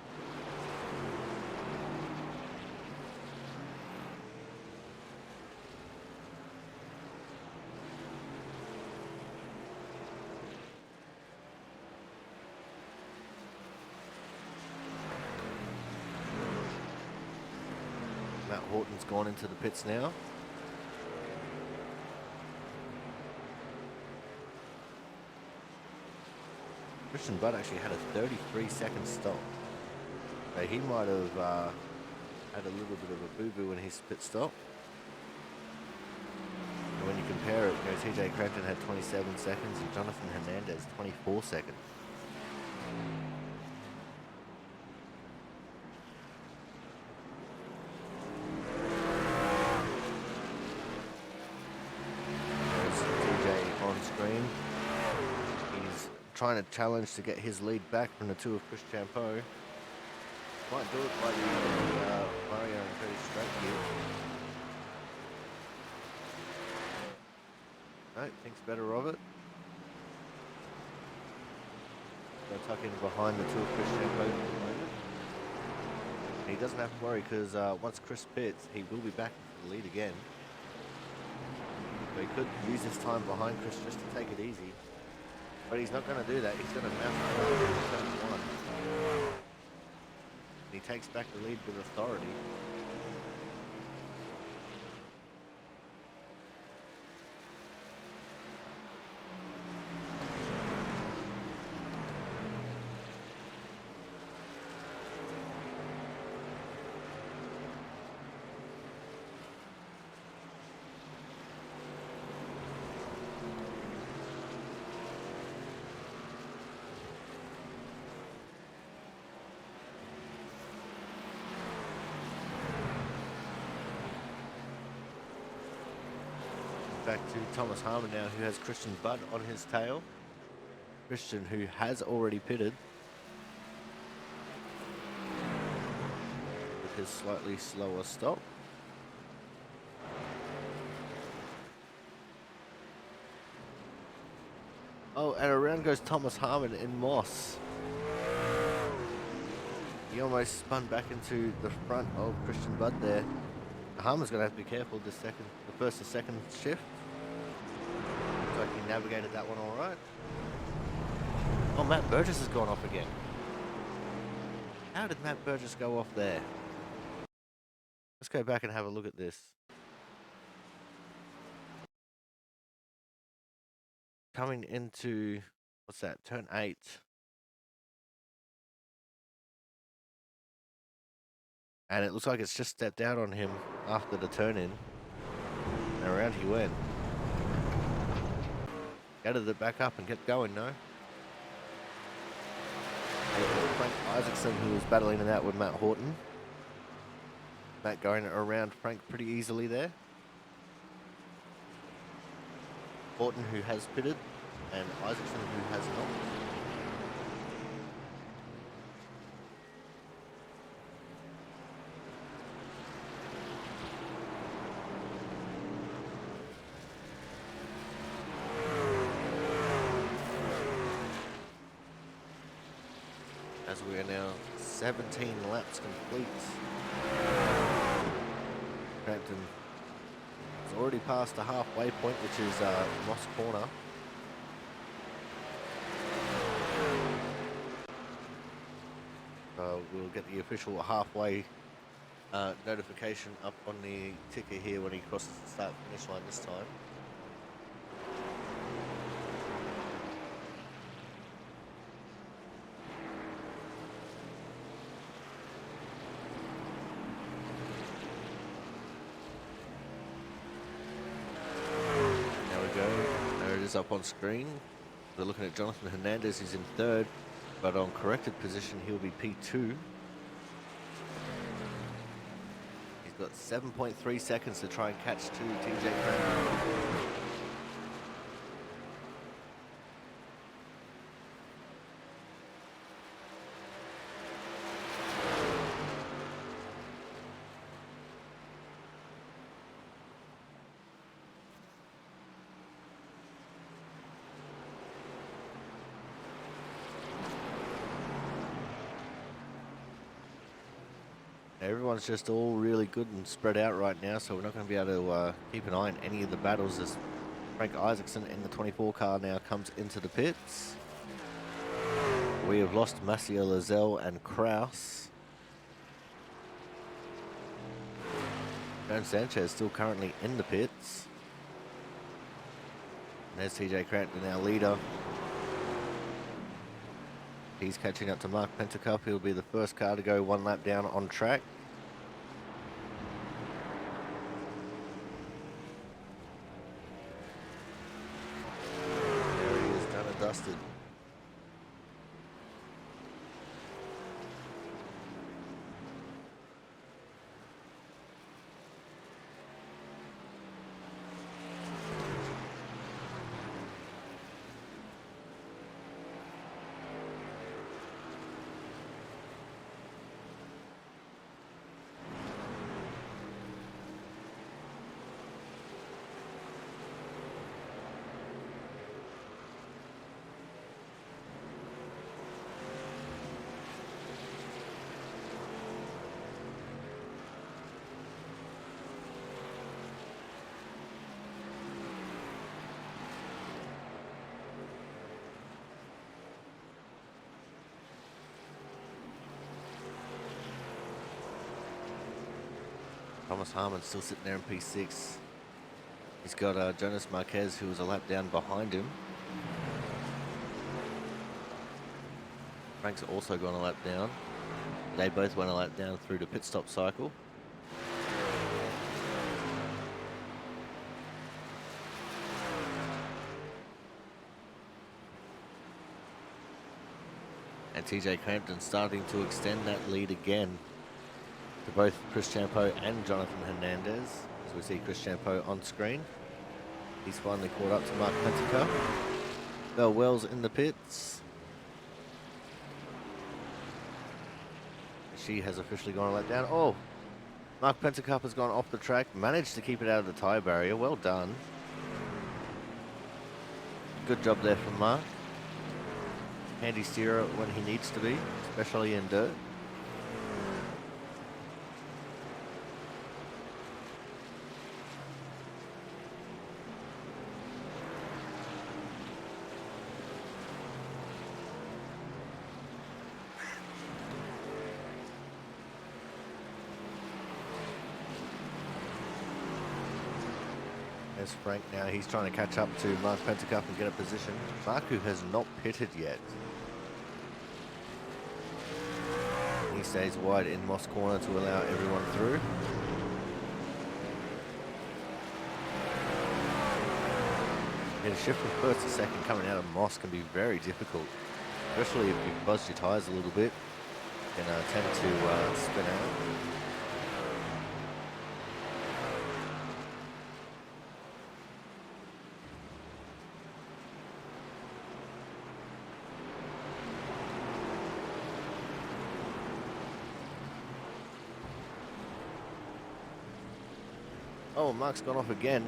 Matt Horton's gone into the pits now. Christian Butt actually had a 33-second stop. So he might have had a little bit of a boo-boo in his pit stop. And when you compare it, TJ Crampton had 27 seconds and Jonathan Hernandez 24 seconds. There's TJ on screen. He's trying to challenge to get his lead back from the two of Chris Champeau. Might do it like Mario and Cody Straight here. No, thinks better of it. Going to tuck in behind the two of Chris Champeau at the moment. And he doesn't have to worry because once Chris pits, he will be back into the lead again. So he could use his time behind Chris just to take it easy. But he's not going to do that. He's going to mount turn one. He takes back the lead with authority. Back to Thomas Harmon now, who has Christian Budd on his tail. Christian, who has already pitted with his slightly slower stop. Oh, and around goes Thomas Harmon in Moss. He almost spun back into the front of Christian Budd there. Harmon's going to have to be careful the first and second shift. Looks like he navigated that one all right. Oh, Matt Burgess has gone off again. How did Matt Burgess go off there? Let's go back and have a look at this. Coming into, what's that, turn 8. And it looks like it's just stepped out on him after the turn in. And around he went. Gathered it back up and kept going, no? Frank Isaacson, who was battling it out with Matt Horton. Matt going around Frank pretty easily there. Horton, who has pitted, and Isaacson, who has not. As we are now 17 laps complete. Crampton has already passed the halfway point, which is Moss Corner. We'll get the official halfway notification up on the ticker here when he crosses the start-finish line this time. Up on screen. We're looking at Jonathan Hernandez, who's in third, but on corrected position he'll be P2. He's got 7.3 seconds to try and catch to TJ Crampton. Everyone's just all really good and spread out right now, so we're not going to be able to keep an eye on any of the battles as Frank Isaacson in the 24 car now comes into the pits. We have lost Maciel Lozelle and Kraus. Joan Sanchez still currently in the pits. And there's TJ Crampton, our leader. He's catching up to Mark Pentecup. He'll be the first car to go 1 lap down on track. There he is, done and dusted. Thomas Harmon still sitting there in P6. He's got Jonas Marquez, who was a lap down behind him. Frank's also gone a lap down. They both went a lap down through the pit stop cycle. And TJ Crampton starting to extend that lead again to both Chris Champeau and Jonathan Hernandez, as we see Chris Champeau on screen. He's finally caught up to Mark Pentecup. Bell Wells in the pits. She has officially gone a lap down. Oh, Mark Pentecup has gone off the track, managed to keep it out of the tyre barrier. Well done. Good job there from Mark. Handy steerer when he needs to be, especially in dirt. There's Frank now. He's trying to catch up to Mark Pentecup and get a position. Mark, who has not pitted yet. He stays wide in Moss corner to allow everyone through. Yeah, the shift from first to second coming out of Moss can be very difficult, especially if you buzz your tyres a little bit. Can tend to spin out. Oh, Mark's gone off again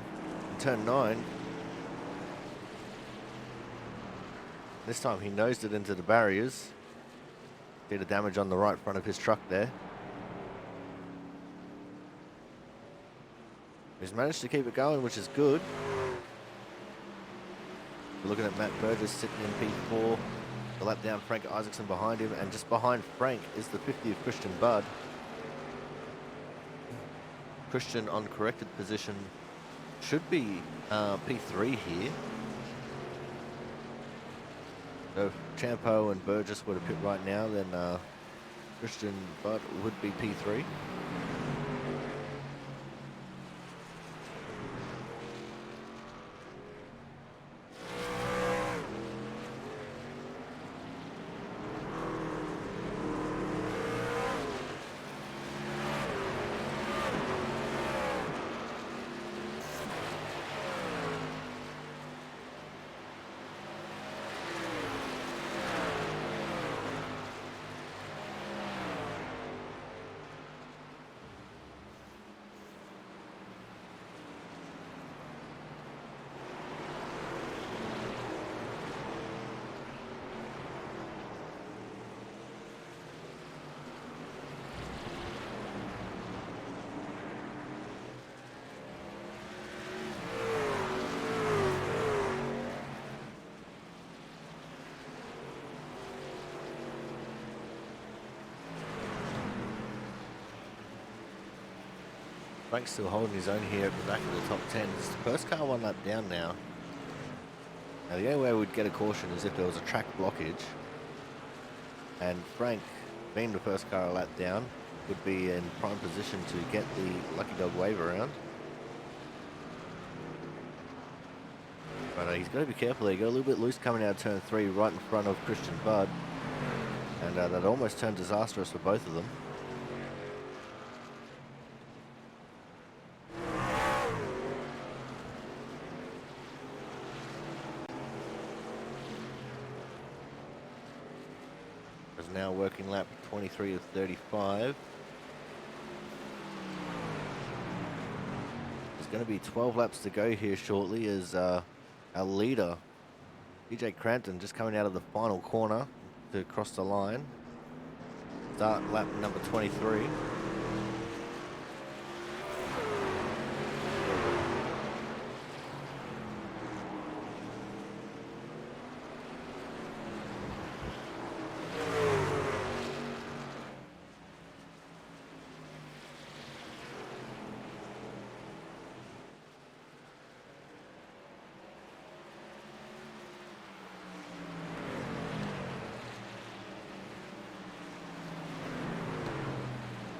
in turn 9. This time he nosed it into the barriers. Did a damage on the right front of his truck there. He's managed to keep it going, which is good. We're looking at Matt Burgess sitting in P4. The lap down, Frank Isaacson behind him, and just behind Frank is the 50 of Christian Budd. Christian on corrected position should be P3 here. So if Champeau and Burgess were to pit right now, then Christian Budd would be P3. Frank's still holding his own here at the back of the top 10. It's the first car 1 lap down now. Now the only way we'd get a caution is if there was a track blockage. And Frank, being the first car a lap down, would be in prime position to get the Lucky Dog wave around. But he's got to be careful. He got a little bit loose coming out of turn 3 right in front of Christian Budd. And that almost turned disastrous for both of them. Is now working lap 23 of 35. There's going to be 12 laps to go here shortly as our leader, DJ Crampton, just coming out of the final corner to cross the line. Start lap number 23.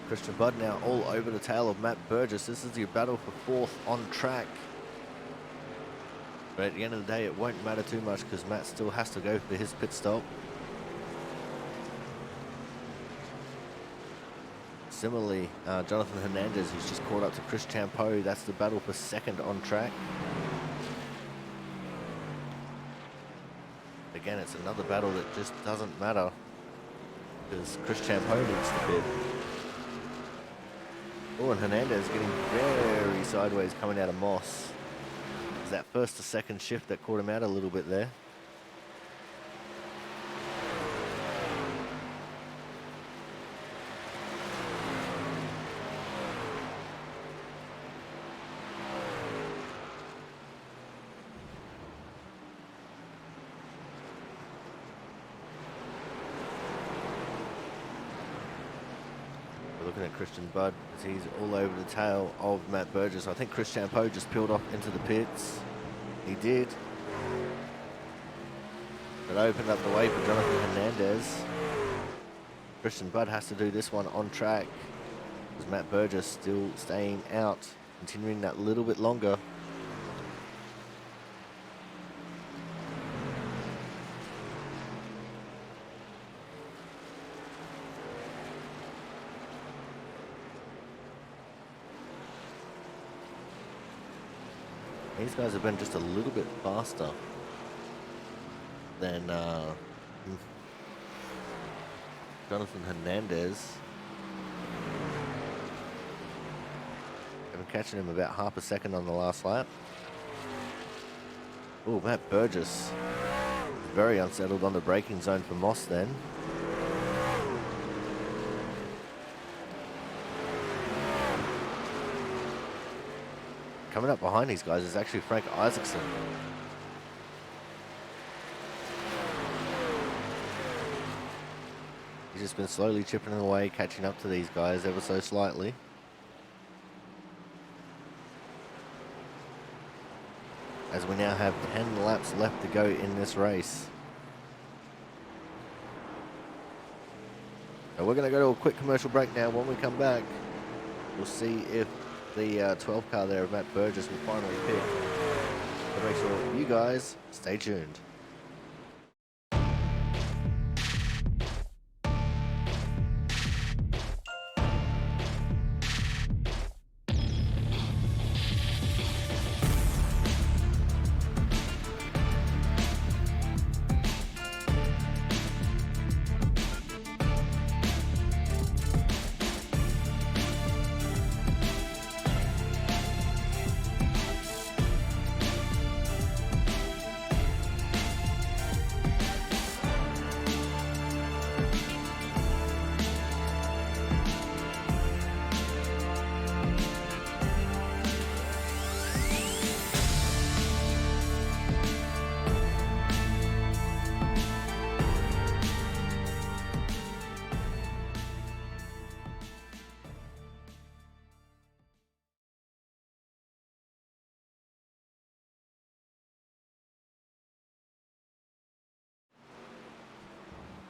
Christian Budd now all over the tail of Matt Burgess. This is your battle for fourth on track. But at the end of the day, it won't matter too much because Matt still has to go for his pit stop. Similarly, Jonathan Hernandez, who's just caught up to Chris Champeau. That's the battle for second on track. Again, it's another battle that just doesn't matter because Chris Champeau needs to pit. Oh, and Hernandez getting very sideways coming out of Moss. It's that first to second shift that caught him out a little bit there. Looking at Christian Budd as he's all over the tail of Matt Burgess. I think Chris Champeau just peeled off into the pits. He did. That opened up the way for Jonathan Hernandez. Christian Budd has to do this one on track because Matt Burgess still staying out, continuing that little bit longer. These guys have been just a little bit faster than Jonathan Hernandez. I've been catching him about half a second on the last lap. Oh, Matt Burgess very unsettled on the braking zone for Moss then. Coming up behind these guys is actually Frank Isaacson. He's just been slowly chipping away, catching up to these guys ever so slightly. As we now have 10 laps left to go in this race. So we're going to go to a quick commercial break now. When we come back, we'll see if the 12 car there of Matt Burgess will finally pick. So make sure you guys stay tuned.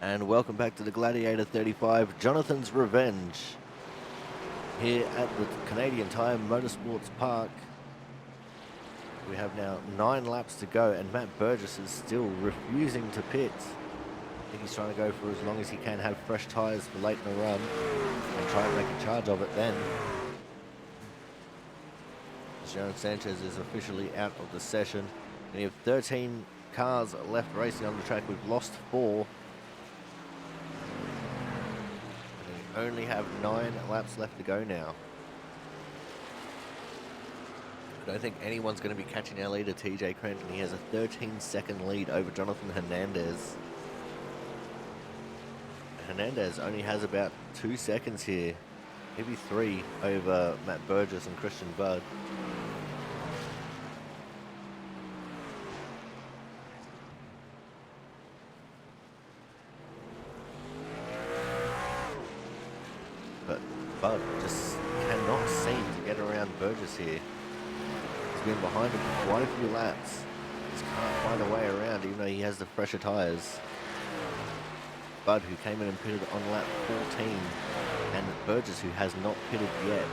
and welcome back to the Gladiator 35, Jonathan's Revenge, here at the Canadian Tire Motorsports Park. We have now 9 laps to go, and Matt Burgess is still refusing to pit. I think he's trying to go for as long as he can, have fresh tyres for late in the run, and try and make a charge of it then. Sharon Sanchez is officially out of the session, and we have 13 cars left racing on the track. We've lost 4. And we only have 9 laps left to go now. I don't think anyone's going to be catching our leader, TJ Crenton. He has a 13-second lead over Jonathan Hernandez. Hernandez only has about 2 seconds here, maybe 3 over Matt Burgess and Christian Budd. But Budd just cannot seem to get around Burgess here. He's been behind him for quite a few laps. Just can't find a way around, even though he has the fresher tyres. Budd, who came in and pitted on lap 14, and Burgess, who has not pitted yet.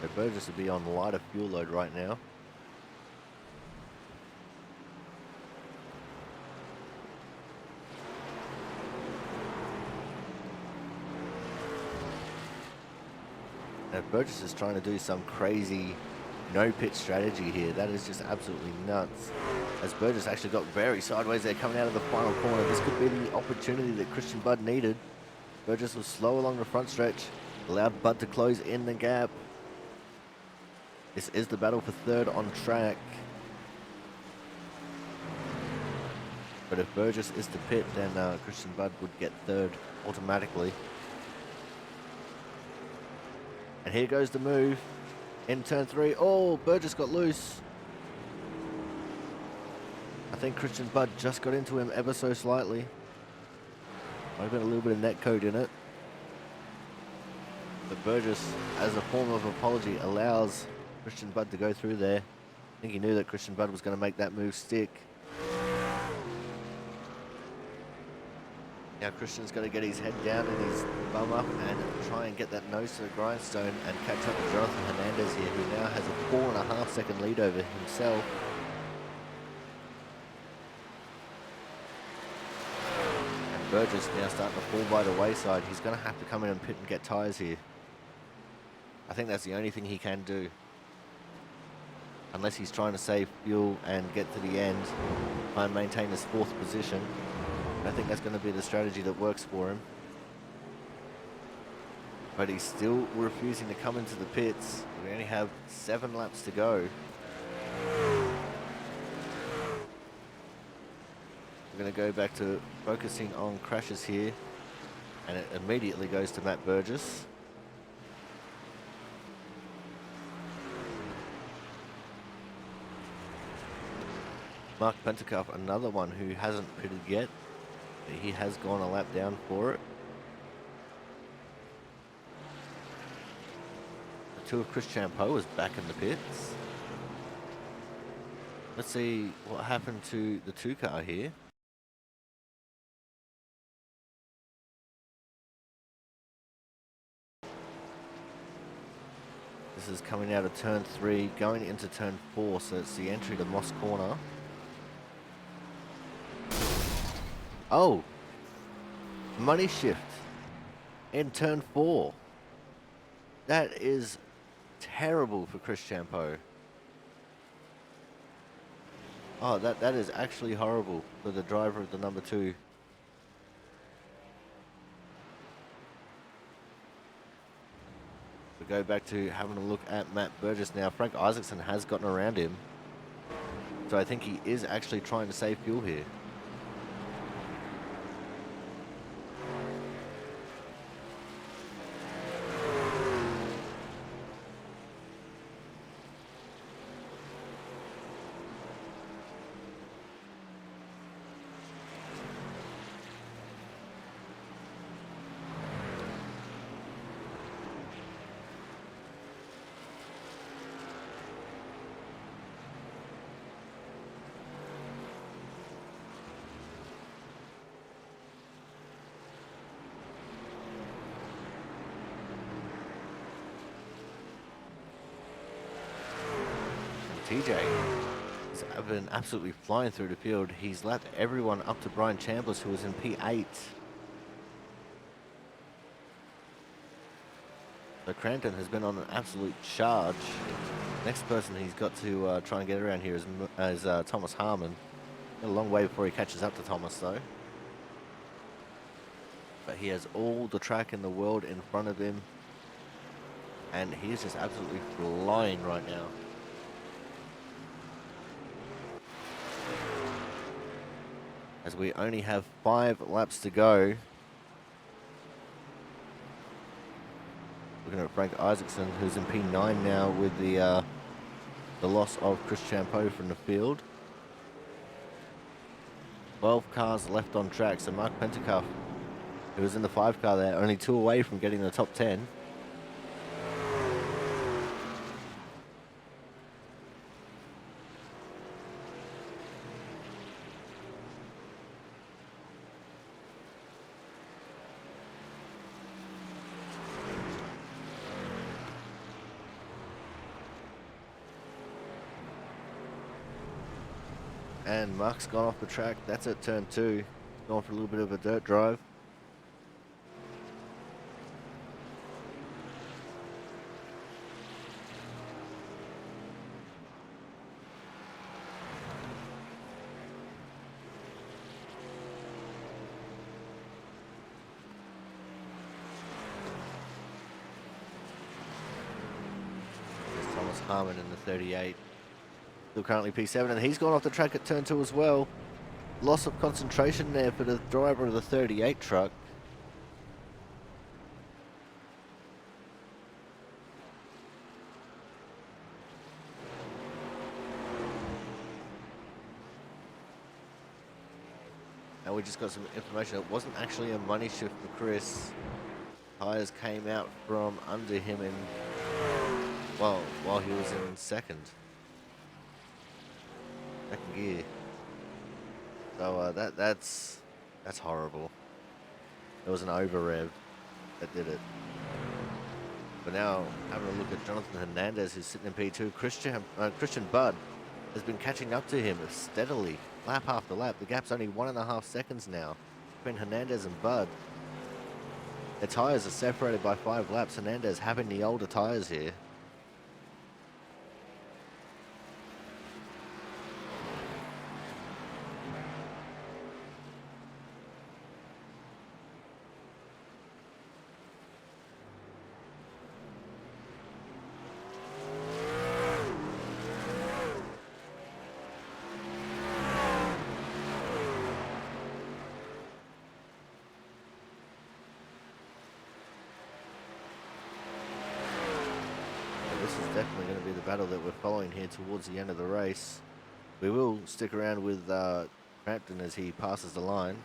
So Burgess would be on lighter fuel load right now. Now Burgess is trying to do some crazy no-pit strategy here. That is just absolutely nuts. As Burgess actually got very sideways there coming out of the final corner. This could be the opportunity that Christian Budd needed. Burgess was slow along the front stretch, allowed Budd to close in the gap. This is the battle for third on track. But if Burgess is to pit, then Christian Budd would get third automatically. And here goes the move in turn 3. Oh, Burgess got loose. I think Christian Budd just got into him ever so slightly. Might have been a little bit of net code in it. But Burgess, as a form of apology, allows Christian Budd to go through there. I think he knew that Christian Budd was going to make that move stick. Now Christian's got to get his head down and his bum up and try and get that nose to the grindstone and catch up with Jonathan Hernandez here, who now has a 4.5 second lead over himself. And Burgess now starting to fall by the wayside. He's going to have to come in and pit and get tyres here. I think that's the only thing he can do. Unless he's trying to save fuel and get to the end, try and maintain his 4th position. I think that's going to be the strategy that works for him. But he's still refusing to come into the pits. We only have 7 laps to go. We're going to go back to focusing on crashes here. And it immediately goes to Matt Burgess. Mark Pentecoff, another one who hasn't pitted yet. He has gone a lap down for it. The 2 of Chris Champeau is back in the pits. Let's see what happened to the 2 car here. This is coming out of turn 3, going into turn 4, so it's the entry to Moss Corner. Oh, money shift in turn 4. That is terrible for Chris Champeau. Oh, that is actually horrible for the driver of the number 2. We go back to having a look at Matt Burgess now. Frank Isaacson has gotten around him. So I think he is actually trying to save fuel here. TJ has been absolutely flying through the field. He's lapped everyone up to Brian Chambliss, who was in P8. So Crampton has been on an absolute charge. Next person he's got to try and get around here is Thomas Harmon. A long way before he catches up to Thomas, though. But he has all the track in the world in front of him. And he is just absolutely flying right now. As we only have 5 laps to go. Looking at Frank Isaacson, who's in P9 now with the loss of Chris Champeau from the field. 12 cars left on track, so Mark Pentecoff, who was in the 5 car there, only 2 away from getting the top 10. And Mark's gone off the track. That's at turn 2. Going for a little bit of a dirt drive. There's Thomas Harmon in the 38. Still currently P7, and he's gone off the track at turn 2 as well. Loss of concentration there for the driver of the 38 truck. And we just got some information. It wasn't actually a money shift for Chris. Tires came out from under him in, well, while he was in second gear. So that's horrible. It was an over rev that did it. But now having a look at Jonathan Hernandez, who's sitting in P2. Christian Budd has been catching up to him steadily, lap after lap. The gap's only 1.5 seconds now between Hernandez and Budd. Their tires are separated by 5 laps. Hernandez having the older tires here. This is definitely going to be the battle that we're following here towards the end of the race. We will stick around with Crampton as he passes the line.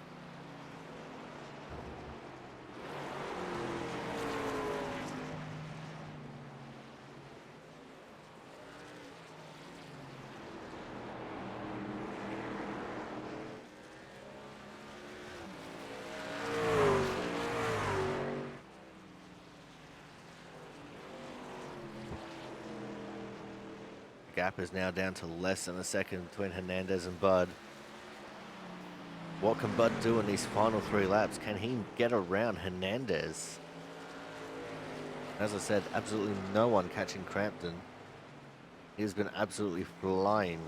Gap is now down to less than a second between Hernandez and Budd. What can Budd do in these final 3 laps? Can he get around Hernandez? As I said, absolutely no one catching Crampton. He's been absolutely flying.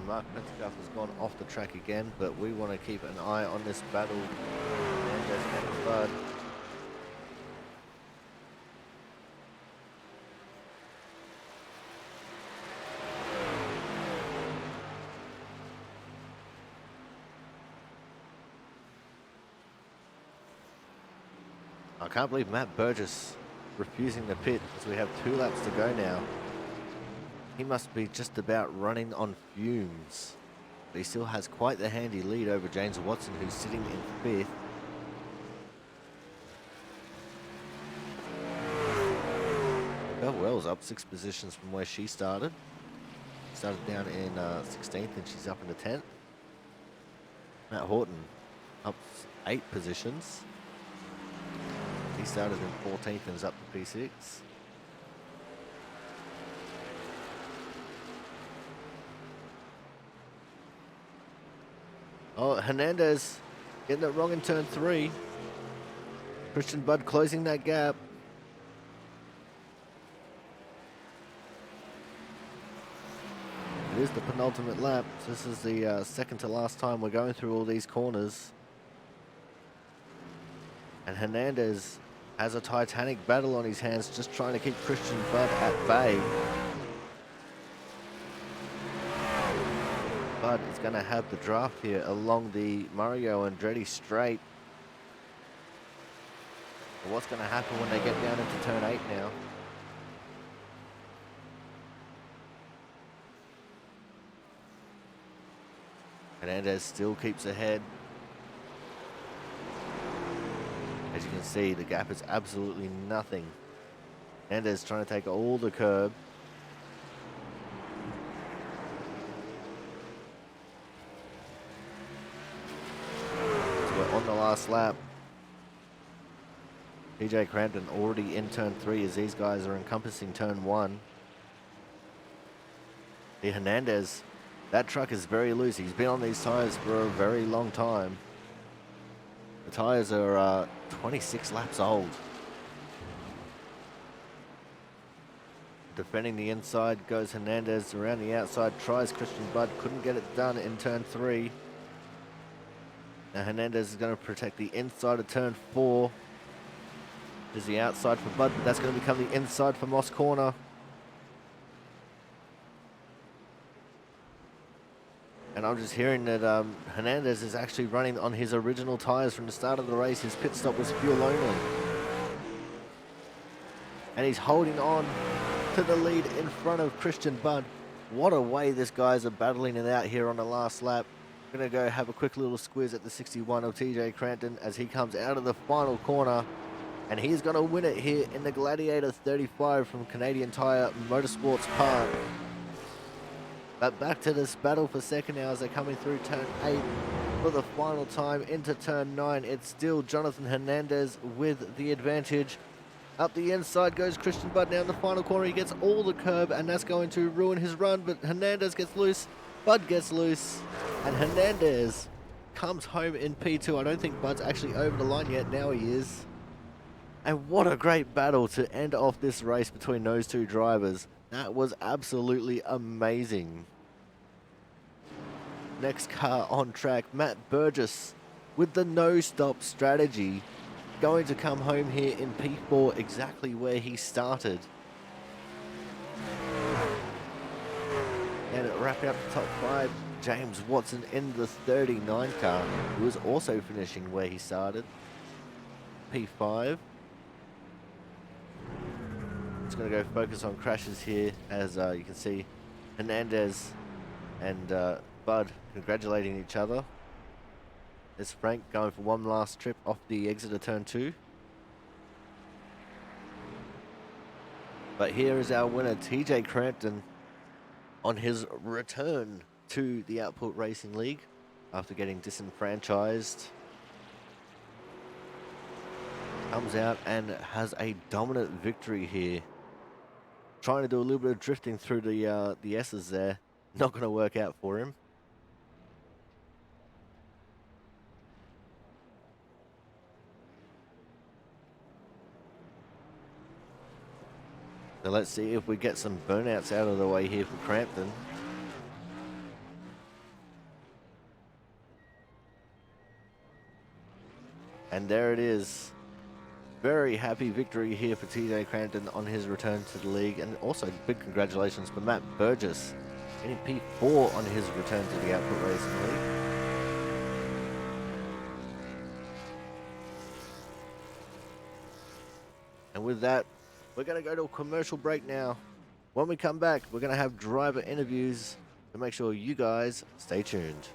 Mark Metcalf has gone off the track again, but we want to keep an eye on this battle. Hernandez and Budd. I can't believe Matt Burgess refusing the pit as we have 2 laps to go now. He must be just about running on fumes. But he still has quite the handy lead over James Watson, who's sitting in 5th. Belle Wells up 6 positions from where she started. Started down in 16th and she's up into 10th. Matt Horton up 8 positions. He started in 14th and is up to P6. Oh, Hernandez getting it wrong in turn 3. Christian Budd closing that gap. It is the penultimate lap. This is the second to last time we're going through all these corners. And Hernandez has a titanic battle on his hands, just trying to keep Christian Budd at bay. Budd is going to have the draft here along the Mario Andretti straight. But what's going to happen when they get down into turn 8 now? Hernandez still keeps ahead. As you can see, the gap is absolutely nothing. Hernandez trying to take all the curb. So we're on the last lap. TJ Crampton already in turn 3 as these guys are encompassing turn 1. The Hernandez, that truck is very loose. He's been on these tires for a very long time. The tires are 26 laps old. Defending the inside goes Hernandez. Around the outside tries Christian Budd. Couldn't get it done in turn 3. Now Hernandez is going to protect the inside of turn 4. There's the outside for Budd, but that's going to become the inside for Moss Corner. And I'm just hearing that Hernandez is actually running on his original tires from the start of the race. His pit stop was fuel only. And he's holding on to the lead in front of Christian Budd. What a way this guys are battling it out here on the last lap. We're going to go have a quick little squiz at the 61 of TJ Crampton as he comes out of the final corner. And he's going to win it here in the Gladiator 35 from Canadian Tire Motorsports Park. But back to this battle for second now as they're coming through turn 8 for the final time into turn 9. It's still Jonathan Hernandez with the advantage. Up the inside goes Christian Budd now in the final corner. He gets all the curb and that's going to ruin his run, but Hernandez gets loose, Budd gets loose, and Hernandez comes home in P2. I don't think Budd's actually over the line yet. Now he is. And what a great battle to end off this race between those two drivers. That was absolutely amazing. Next car on track, Matt Burgess with the no-stop strategy. Going to come home here in P4 exactly where he started. And wrapping up the top 5, James Watson in the 39 car, who was also finishing where he started. P5. It's going to go focus on crashes here as you can see Hernandez and Budd congratulating each other. There's Frank going for one last trip off the exit of turn 2. But here is our winner, TJ Crampton, on his return to the Output Racing League after getting disenfranchised. Comes out and has a dominant victory here. Trying to do a little bit of drifting through the S's there. Not going to work out for him. So let's see if we get some burnouts out of the way here for Crampton. And there it is. Very happy victory here for TJ Crampton on his return to the league. And also big congratulations for Matt Burgess in P4 on his return to the Output Racing League. And with that, we're going to go to a commercial break now. When we come back, we're going to have driver interviews to make sure you guys stay tuned.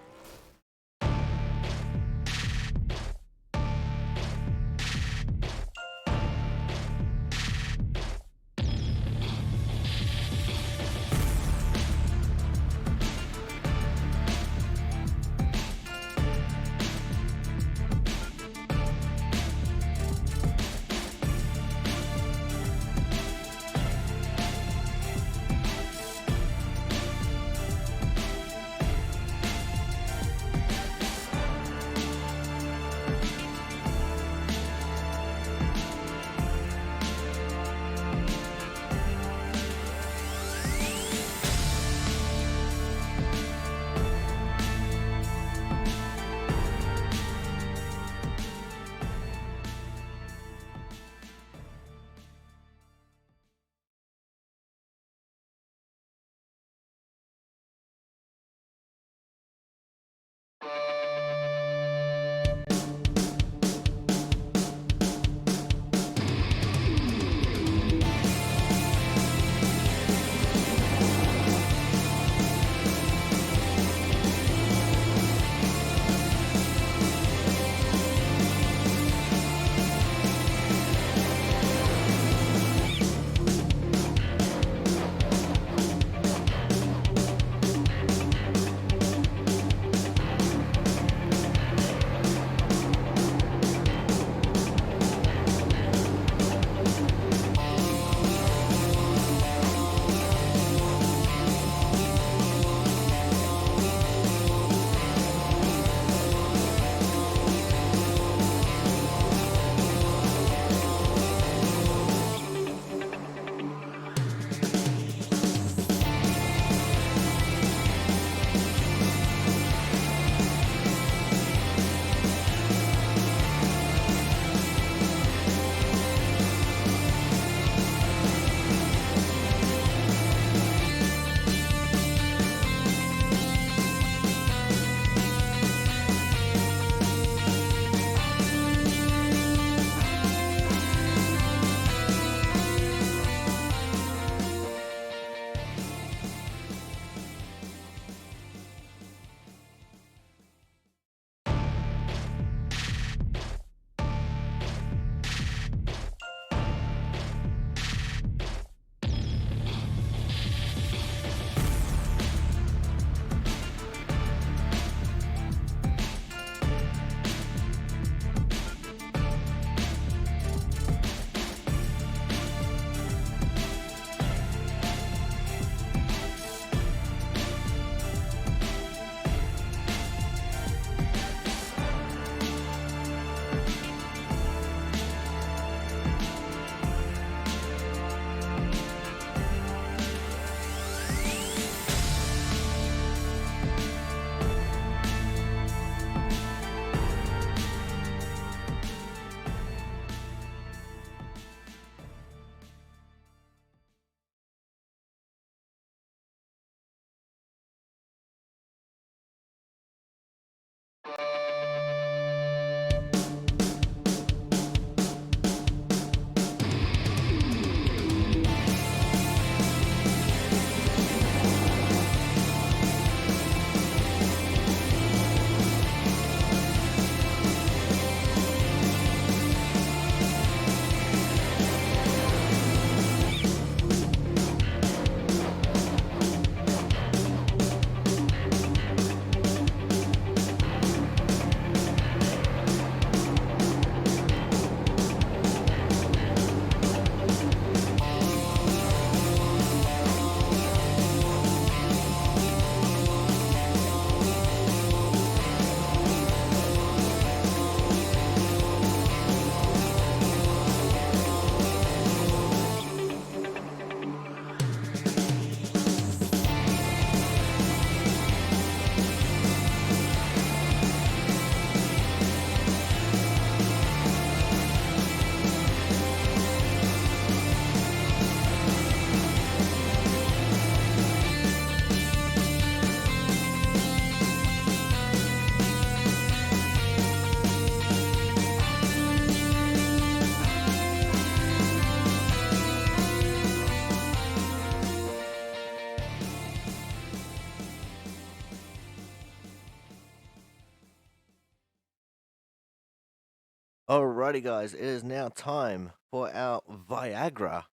Alrighty, guys, it is now time for our Viagra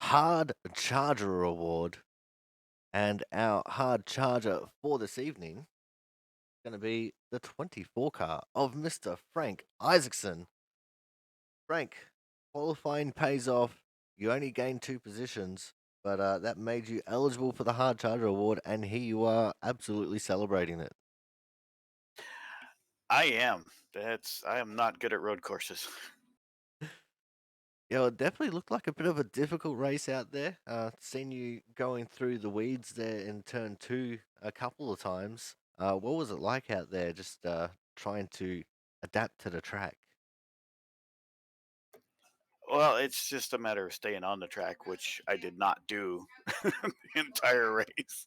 Hard Charger Award. And our hard charger for this evening is going to be the 24 car of Mr. Frank Isaacson. Frank, qualifying pays off. You only gained two positions, but that made you eligible for the Hard Charger Award, and here you are absolutely celebrating it. I am. I am not good at road courses. Yeah, it definitely looked like a bit of a difficult race out there. Seen you going through the weeds there in turn two a couple of times. What was it like out there, just trying to adapt to the track? Well, it's just a matter of staying on the track, which I did not do the entire race.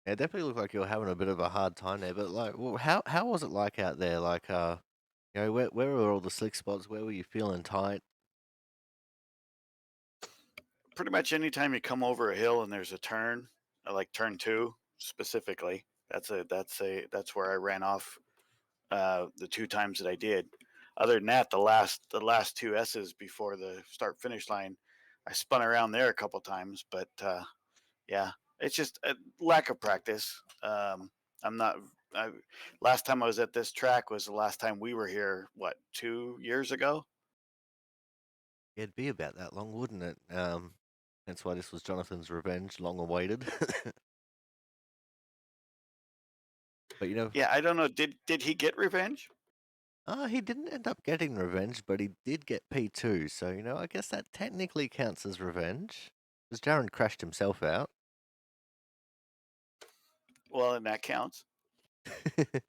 Yeah, it definitely looked like you were having a bit of a hard time there. But like, how was it like out there? Like, where were all the slick spots? Where were you feeling tight? Pretty much anytime you come over a hill and there's a turn, like turn two specifically, that's where I ran off the two times that I did. Other than that, the last two S's before the start finish line, I spun around there a couple times, but yeah, it's just a lack of practice. I'm not. I, Last time I was at this track was the last time we were here. What, 2 years ago? It'd be about that long, wouldn't it? That's why this was Jonathan's revenge, long awaited. But Yeah, I don't know. Did he get revenge? he didn't end up getting revenge, but he did get P2, so, I guess that technically counts as revenge. Because Jaron crashed himself out. Well, and that counts. But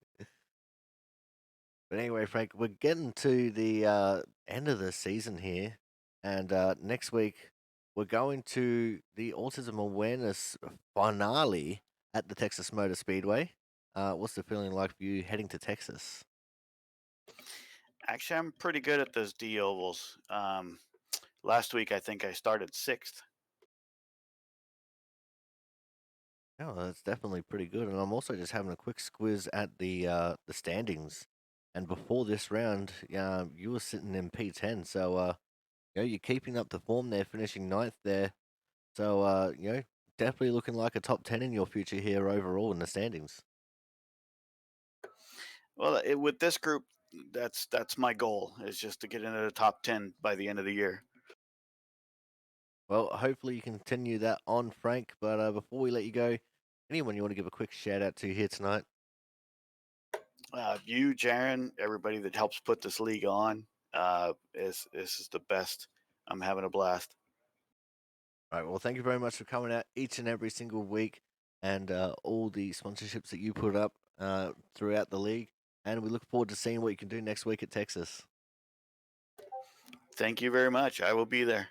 anyway, Frank, we're getting to the end of the season here, and next week we're going to the Autism Awareness finale at the Texas Motor Speedway. What's the feeling like for you heading to Texas? Actually, I'm pretty good at those D ovals. Last week I think I started sixth. Oh, that's definitely pretty good. And I'm also just having a quick squiz at the standings. And before this round, you were sitting in P10, so you're keeping up the form there, finishing ninth there. So definitely looking like a top 10 in your future here overall in the standings. Well, with this group, that's my goal is just to get into the top 10 by the end of the year. Well, hopefully you continue that on, Frank. But before we let you go, anyone you want to give a quick shout out to here tonight? You, Jaron, everybody that helps put this league on, is this is the best. I'm having a blast. All right. Well, thank you very much for coming out each and every single week and all the sponsorships that you put up throughout the league. And we look forward to seeing what you can do next week at Texas. Thank you very much. I will be there.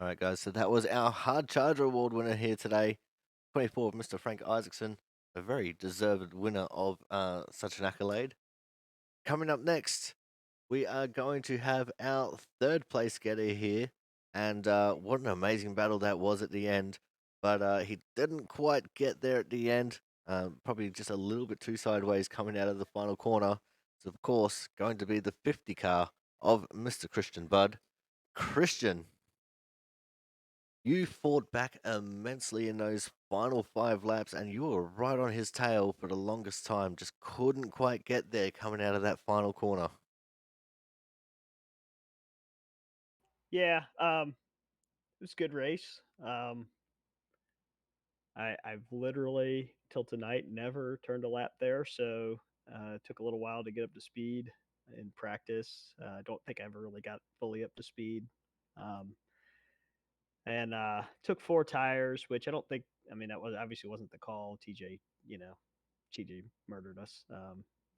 All right, guys. So that was our Hard Charger Award winner here today, 24 of Mr. Frank Isaacson, a very deserved winner of such an accolade. Coming up next, we are going to have our third place getter here. And what an amazing battle that was at the end. But he didn't quite get there at the end. Probably just a little bit too sideways coming out of the final corner. It's, of course, going to be the 50 car of Mr. Christian Budd. Christian, you fought back immensely in those final 5 laps, and you were right on his tail for the longest time. Just couldn't quite get there coming out of that final corner. Yeah, it was a good race. I've literally till tonight never turned a lap there, so it took a little while to get up to speed in practice. I don't think I ever really got fully up to speed, um, and took four tires, which I don't think. I mean, that was obviously wasn't the call. TJ, TJ murdered us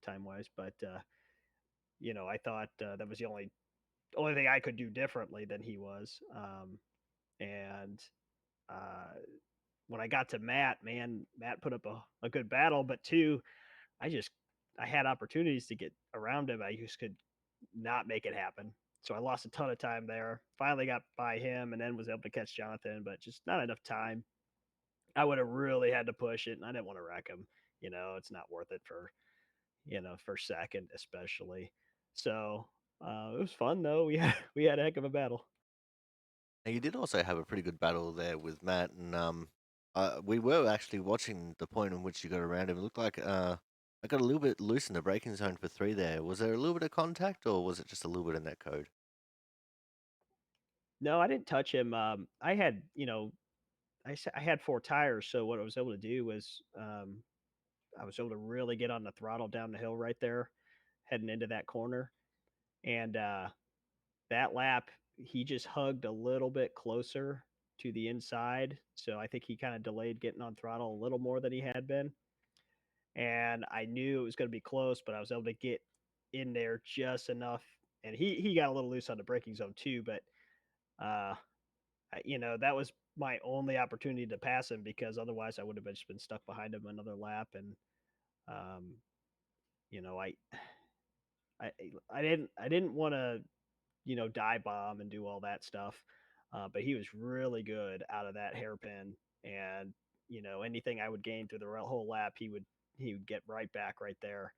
time wise, but I thought that was the only thing I could do differently than he was, and. Uh, when I got to Matt, man, Matt put up a good battle, but two, I had opportunities to get around him. I just could not make it happen. So I lost a ton of time there. Finally got by him and then was able to catch Jonathan, but just not enough time. I would have really had to push it and I didn't want to wreck him. It's not worth it for, for second especially. So it was fun though. We had a heck of a battle. And you did also have a pretty good battle there with Matt, and we were actually watching the point in which you got around him. It looked like I got a little bit loose in the braking zone for three there. Was there a little bit of contact, or was it just a little bit of net code? No, I didn't touch him. I had, I had four tires, so what I was able to do was I was able to really get on the throttle down the hill right there, heading into that corner, and that lap he just hugged a little bit closer to the inside, so I think he kind of delayed getting on throttle a little more than he had been, and I knew it was going to be close, but I was able to get in there just enough, and he got a little loose on the braking zone too, but uh, that was my only opportunity to pass him because otherwise I would have just been stuck behind him another lap, and um, you know, I I didn't want to dive bomb and do all that stuff, but he was really good out of that hairpin, and anything I would gain through the whole lap, he would get right back right there.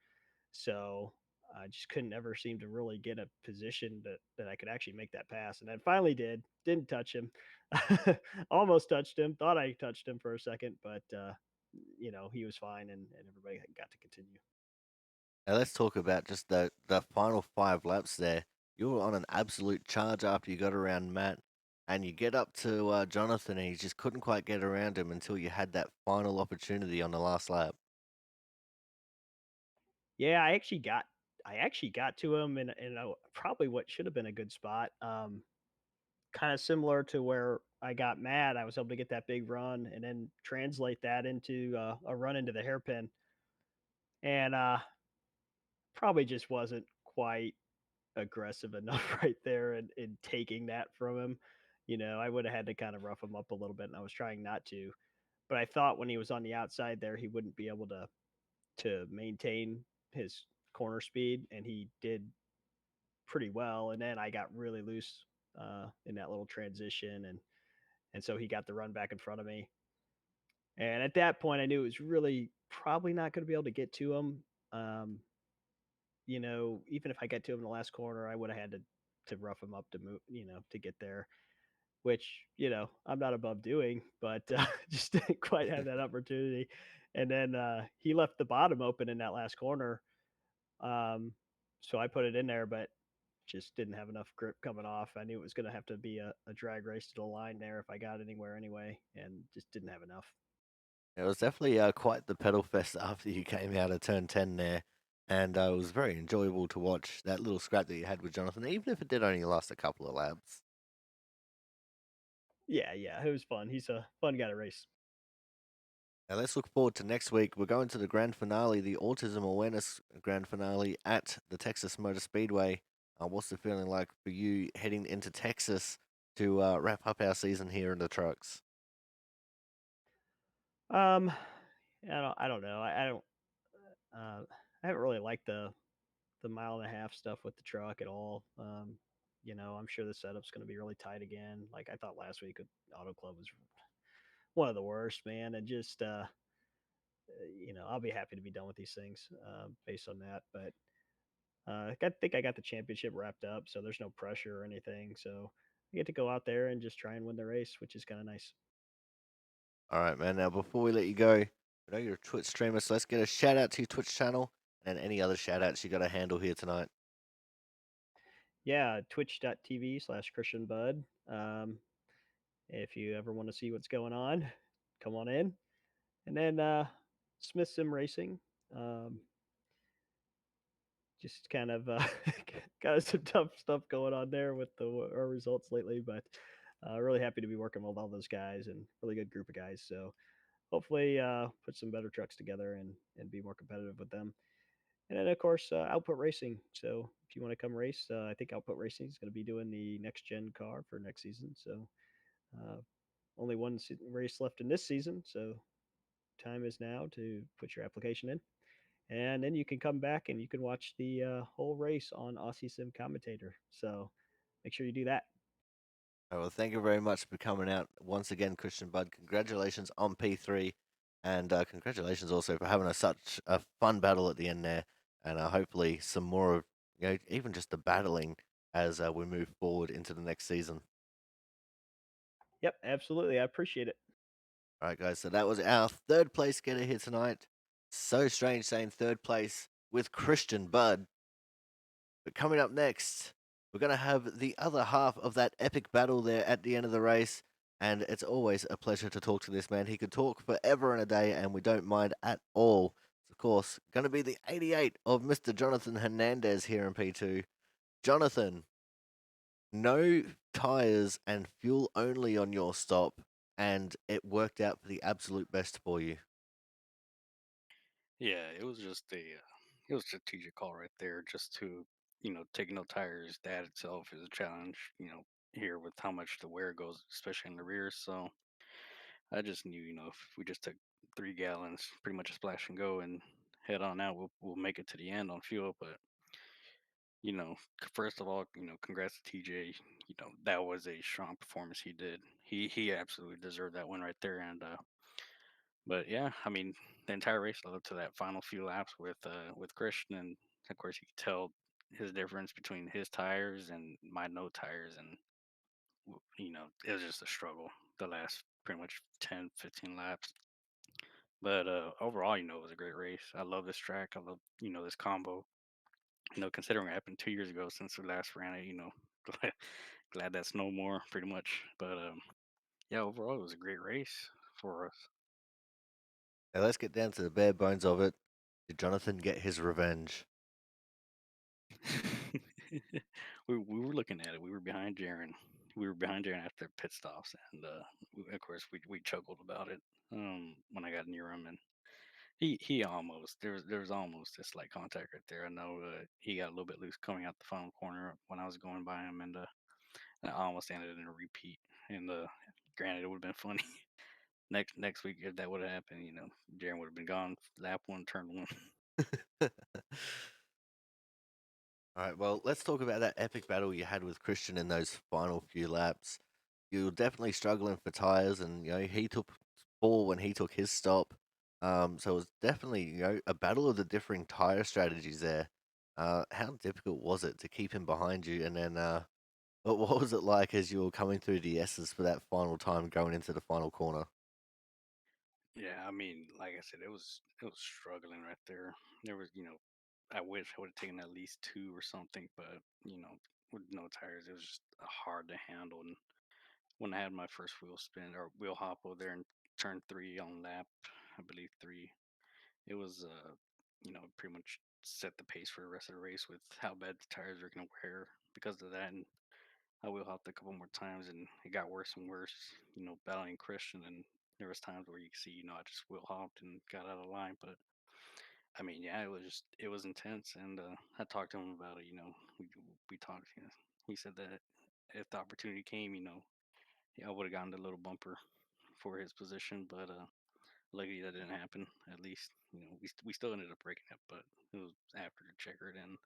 So I just couldn't ever seem to really get a position that I could actually make that pass. And then finally did. Didn't touch him. Almost touched him. Thought I touched him for a second, but he was fine and everybody got to continue. Now let's talk about just the final five laps there. You were on an absolute charge after you got around Matt, and you get up to Jonathan, and he just couldn't quite get around him until you had that final opportunity on the last lap. Yeah, I actually got to him in probably what should have been a good spot. Kind of similar to where I got mad. I was able to get that big run and then translate that into a run into the hairpin, and probably just wasn't quite aggressive enough right there in taking that from him. I would have had to kind of rough him up a little bit, and I was trying not to. But I thought when he was on the outside there, he wouldn't be able to maintain his corner speed, and he did pretty well. And then I got really loose in that little transition, and so he got the run back in front of me. And at that point, I knew it was really probably not going to be able to get to him. Um, even if I get to him in the last corner, I would have had to rough him up to move, to get there, which, I'm not above doing, but just didn't quite have that opportunity. And then he left the bottom open in that last corner. Um, so I put it in there, but just didn't have enough grip coming off. I knew it was going to have to be a drag race to the line there if I got anywhere anyway, and just didn't have enough. It was definitely quite the pedal fest after you came out of turn 10 there. And it was very enjoyable to watch that little scrap that you had with Jonathan, even if it did only last a couple of laps. Yeah, yeah, it was fun. He's a fun guy to race. Now let's look forward to next week. We're going to the grand finale, the Autism Awareness Grand Finale at the Texas Motor Speedway. What's the feeling like for you heading into Texas to wrap up our season here in the trucks? Um, I don't know. I don't. Uh, I haven't really liked the mile and a half stuff with the truck at all. I'm sure the setup's going to be really tight again. Like I thought last week, Auto Club was one of the worst, man. And just I'll be happy to be done with these things based on that. But I think I got the championship wrapped up, so there's no pressure or anything. So I get to go out there and just try and win the race, which is kind of nice. All right, man. Now, before we let you go, I know you're a Twitch streamer, so let's get a shout out to your Twitch channel and any other shout outs you got to handle here tonight. Yeah, twitch.tv/Christian Bud. If you ever want to see what's going on, come on in. And then Smith Sim Racing. Um, just kind of got some tough stuff going on there with our results lately, but really happy to be working with all those guys and really good group of guys. So hopefully put some better trucks together and be more competitive with them. And then of course Output Racing. So if you want to come race, I think Output Racing is going to be doing the next gen car for next season. So uh, only one race left in this season, so time is now to put your application in. And then you can come back and you can watch the whole race on Aussie Sim Commentator. So make sure you do that. All right, well, thank you very much for coming out once again, Christian Bud. Congratulations on P3, and congratulations also for having such a fun battle at the end there. and hopefully some more of even just the battling as we move forward into the next season. Yep, absolutely. I appreciate it. All right, guys. So that was our third place getter here tonight. So strange saying third place with Christian Bud. But coming up next, we're going to have the other half of that epic battle there at the end of the race. And it's always a pleasure to talk to this man. He could talk forever and a day, and we don't mind at all. It's, of course, going to be the 88 of Mr. Jonathan Hernandez here in P2. Jonathan, no tires and fuel only on your stop, and it worked out for the absolute best for you. Yeah, it was just it was a strategic call right there, just to taking no tires. That itself is a challenge. Here with how much the wear goes, especially in the rear. So I just knew, if we just took 3 gallons, pretty much a splash and go, and head on out, we'll make it to the end on fuel. But first of all, congrats to TJ. That was a strong performance he did. He absolutely deserved that one right there. And but yeah, I mean, the entire race led up to that final few laps with Christian, and of course you could tell his difference between his tires and my no tires, and it was just a struggle the last pretty much 10, 15 laps. But overall, it was a great race. I love this track. I love this combo. Considering it happened 2 years ago since we last ran it, glad, glad that's no more, pretty much. But yeah, overall, it was a great race for us. Now let's get down to the bare bones of it. Did Jonathan get his revenge? We were looking at it. We were behind Jaron. We were behind Jaron after pit stops, and of course we chuckled about it when I got near him, and he almost there was almost a slight contact right there. I know he got a little bit loose coming out the final corner when I was going by him, and I almost ended in a repeat. And granted, it would have been funny next week if that would have happened. Jaron would have been gone lap one, turn one. All right, well, let's talk about that epic battle you had with Christian in those final few laps. You were definitely struggling for tires, and he took ball when he took his stop. So it was definitely a battle of the differing tire strategies there. How difficult was it to keep him behind you, and then what was it like as you were coming through the S's for that final time going into the final corner? Yeah, I mean, like I said, it was struggling right there. There was, I wish I would have taken at least two or something, but with no tires, it was just hard to handle. And when I had my first wheel spin or wheel hop over there in turn three on lap, I believe three, it was pretty much set the pace for the rest of the race with how bad the tires were gonna wear because of that. And I wheel hopped a couple more times, and it got worse and worse. Battling Christian, and there was times where you could see, I just wheel hopped and got out of line. But I mean, yeah, it was intense, and I talked to him about it. We talked. He said that if the opportunity came, I would have gotten the little bumper for his position, but luckily that didn't happen. At least, we still ended up breaking it, but it was after the checkered, and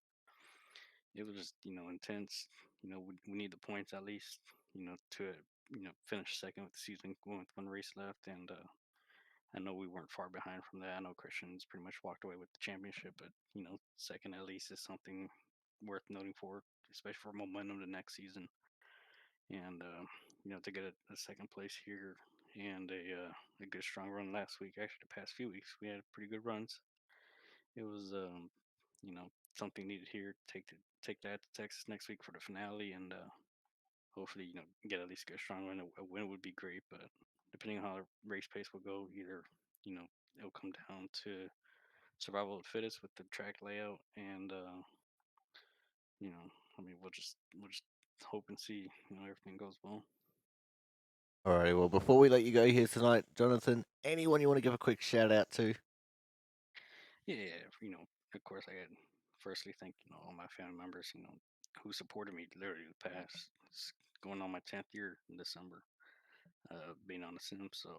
it was just intense. We need the points at least, to finish second with the season going with one race left, and I know we weren't far behind from that. I know Christian's pretty much walked away with the championship, but second at least is something worth noting for, especially for momentum the next season. And to get a second place here and a good strong run last week. Actually, the past few weeks we had pretty good runs. It was something needed here. Take that to Texas next week for the finale, and hopefully get at least a good strong win. A win would be great, but depending on how the race pace will go, either it'll come down to survival of the fittest with the track layout, and I mean we'll just hope and see everything goes well. Alrighty, well, before we let you go here tonight, Jonathan, anyone you want to give a quick shout out to? Yeah, of course, I had firstly thank all my family members, who supported me literally the past. It's going on my 10th year in December, being on the sim. So,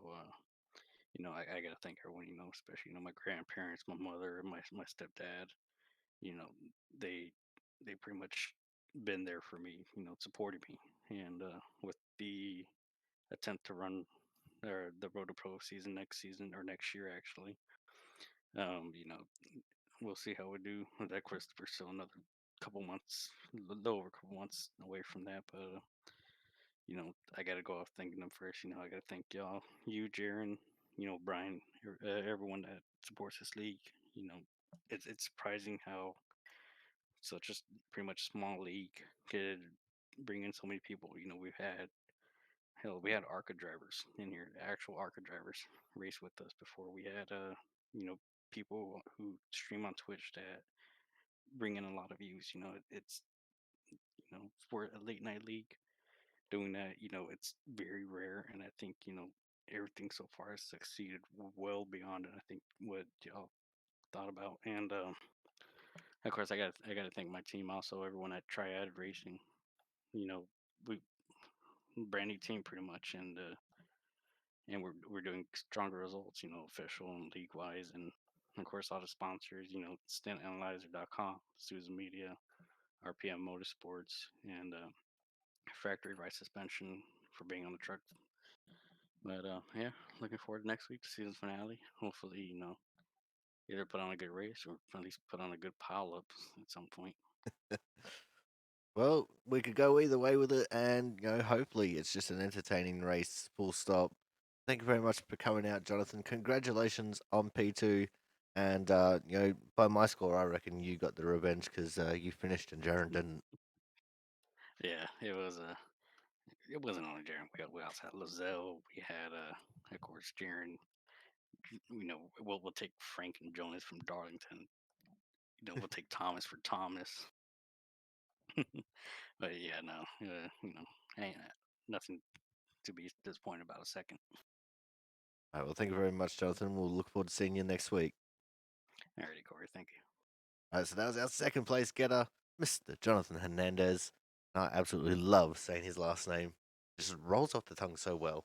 I gotta thank everyone, especially my grandparents, my mother, my stepdad. You know, they they pretty much been there for me, supporting me, and with the attempt to run the Road to Pro season next year, actually. Um, you know, we'll see how we do with that. Of course, we're still another couple months, a little over a couple months away from that. But I got to go off thanking them first. I got to thank y'all, you, Jaron, Brian, everyone that supports this league. It's surprising how such a pretty much small league could bring in so many people. We had ARCA drivers in here, actual ARCA drivers race with us before. We had you know, people who stream on Twitch that bring in a lot of views. It's for a late night league doing that. It's very rare, and I think everything so far has succeeded well beyond it. I think what y'all thought about, and of course I got to thank my team also, everyone at Triad Racing. You know, we brand new team pretty much, and we're doing stronger results. Official and league wise, and of course all the sponsors. StintAnalyzer.com, Susan Media, RPM Motorsports, and Factory Right Suspension for being on the truck. But yeah, looking forward to next week, the season finale. Hopefully, either put on a good race or at least put on a good pile up at some point. Well, we could go either way with it, and hopefully it's just an entertaining race. Full stop. Thank you very much for coming out, Jonathan. Congratulations on P2, and by my score, I reckon you got the revenge because you finished and Jaron didn't. Yeah, it wasn't only Jaron. We also had Lozelle. We had of course Jaron. We'll take Frank and Jonas from Darlington. We'll take Thomas for Thomas. But yeah, no, ain't nothing to be disappointed about a second. All right, well, thank you very much, Jonathan. We'll look forward to seeing you next week. Alrighty, Corey, thank you. All right, so that was our second place getter, Mr. Jonathan Hernandez. I absolutely love saying his last name. It just rolls off the tongue so well.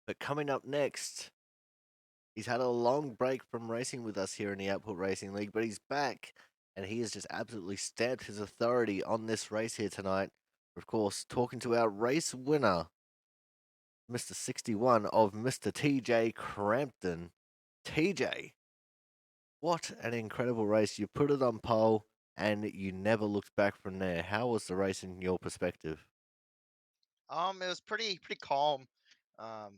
But coming up next, he's had a long break from racing with us here in the Output Racing League, but he's back, and he has just absolutely stamped his authority on this race here tonight. Of course, talking to our race winner, Mr. 61 of Mr. TJ Crampton. TJ, what an incredible race. You put it on pole, and you never looked back from there. How was the race in your perspective? It was pretty calm. Um,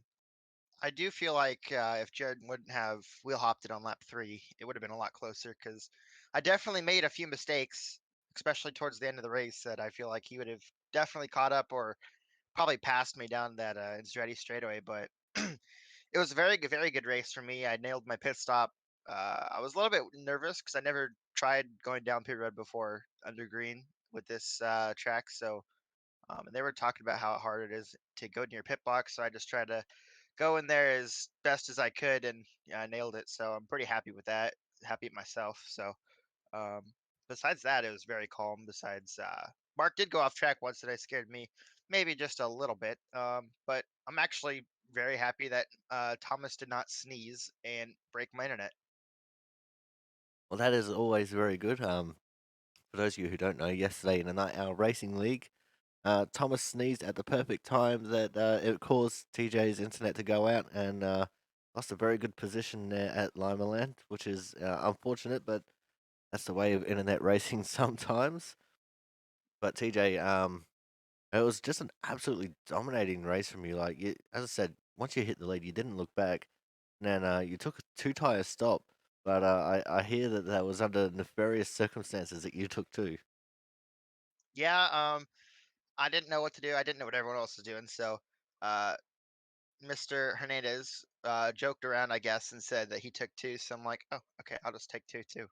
I do feel like if Jared wouldn't have wheel hopped it on lap 3, it would have been a lot closer because I definitely made a few mistakes, especially towards the end of the race, that I feel like he would have definitely caught up or probably passed me down that Andretti straightaway. But it was a very good race for me. I nailed my pit stop. I was a little bit nervous because I never tried going down pit road before under green with this track, so and they were talking about how hard it is to go near pit box. So I just tried to go in there as best as I could, and yeah, I nailed it. So I'm pretty happy with that. Happy with myself. So um, besides that, it was very calm. Besides, Mark did go off track once that scared me, maybe just a little bit. But I'm actually very happy that Thomas did not sneeze and break my internet. Well, that is always very good. For those of you who don't know, yesterday in the Night Owl Racing League, Thomas sneezed at the perfect time that it caused TJ's internet to go out and lost a very good position there at Limaland, which is unfortunate, but that's the way of internet racing sometimes. But TJ, it was just an absolutely dominating race from you. Like as I said, once you hit the lead, you didn't look back. And then you took a two-tire stop, but I hear that that was under nefarious circumstances that you took too. Yeah, I didn't know what to do. I didn't know what everyone else was doing. So uh, Mr. Hernandez joked around, I guess, and said that he took two. So I'm like, oh, okay, I'll just take two too.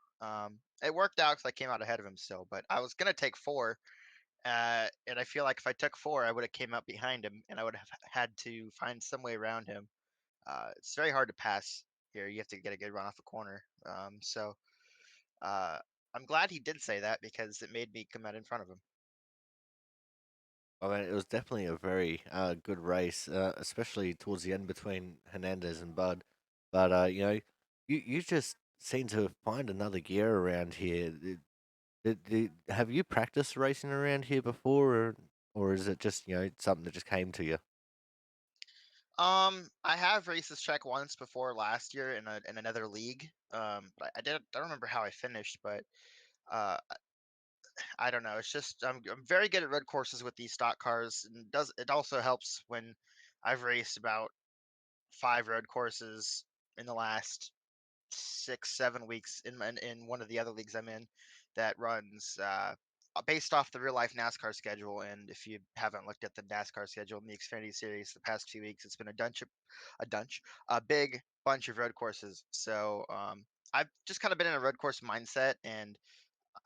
It worked out because I came out ahead of him still, but I was gonna take four, and I feel like if I took four, I would have came up behind him, and I would have had to find some way around him. It's very hard to pass here. You have to get a good run off a corner. So uh, I'm glad he did say that because it made me come out in front of him. I mean, it was definitely a very good race, especially towards the end between Hernandez and Bud. But you just seem to find another gear around here. Have you practiced racing around here before, or is it just something that just came to you? I have raced this track once before last year in another league. But I don't remember how I finished, but uh, I don't know. It's just I'm very good at road courses with these stock cars, and it also helps when I've raced about 5 road courses in the last 6 7 weeks in one of the other leagues I'm in that runs based off the real life NASCAR schedule. And if you haven't looked at the NASCAR schedule in the Xfinity Series the past 2 weeks, it's been a big bunch of road courses. So I've just kind of been in a road course mindset, and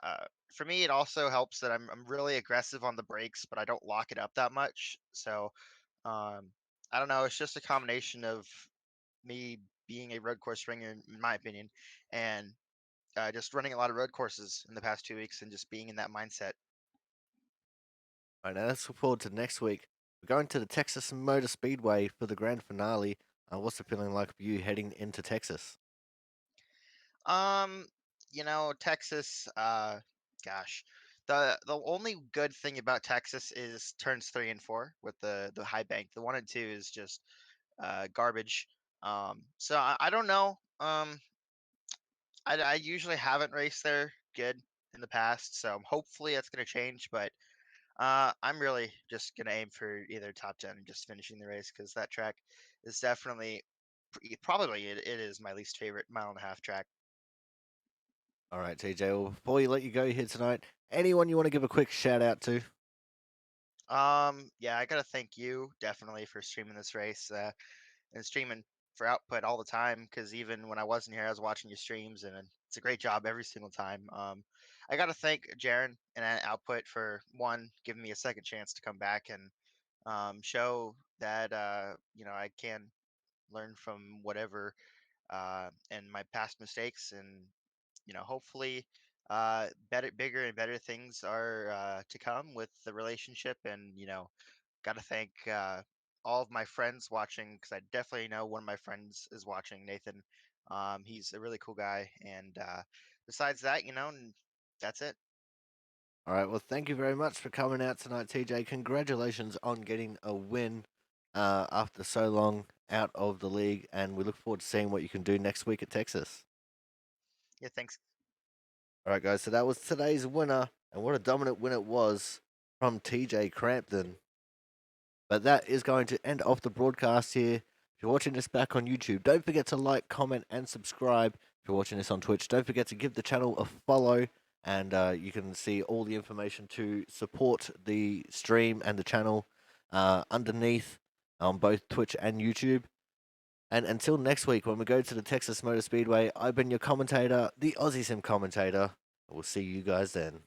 uh, for me, it also helps that I'm really aggressive on the brakes, but I don't lock it up that much. So um, I don't know. It's just a combination of me being a road course ringer, in my opinion, and just running a lot of road courses in the past 2 weeks and just being in that mindset. All right, now let's look forward to next week. We're going to the Texas Motor Speedway for the grand finale. What's the feeling like for you heading into Texas? Um, Texas. Gosh, the only good thing about Texas is turns 3 and 4 with the high bank. The 1 and 2 is just garbage. So I don't know. I usually haven't raced there good in the past, so hopefully that's gonna change. But I'm really just gonna aim for either top 10 and just finishing the race because that track is definitely probably it is my least favorite mile-and-a-half track. All right, TJ. Well, before you let you go here tonight, anyone you want to give a quick shout out to? Yeah, I gotta thank you definitely for streaming this race and streaming for output all the time. Because even when I wasn't here, I was watching your streams, and it's a great job every single time. I gotta thank Jaren and Output for one giving me a second chance to come back and show that I can learn from whatever and my past mistakes, and hopefully better bigger and better things are to come with the relationship. And got to thank all of my friends watching, because I definitely know one of my friends is watching, Nathan. He's a really cool guy, and besides that, that's it. All right. Well, thank you very much for coming out tonight, TJ. Congratulations on getting a win after so long out of the league, and we look forward to seeing what you can do next week at Texas. Yeah, thanks. All right, guys. So that was today's winner, and what a dominant win it was from TJ Crampton. But that is going to end off the broadcast here. If you're watching this back on YouTube, don't forget to like, comment, and subscribe. If you're watching this on Twitch, don't forget to give the channel a follow, and you can see all the information to support the stream and the channel underneath on both Twitch and YouTube. And until next week, when we go to the Texas Motor Speedway, I've been your commentator, the Aussie Sim commentator. We'll see you guys then.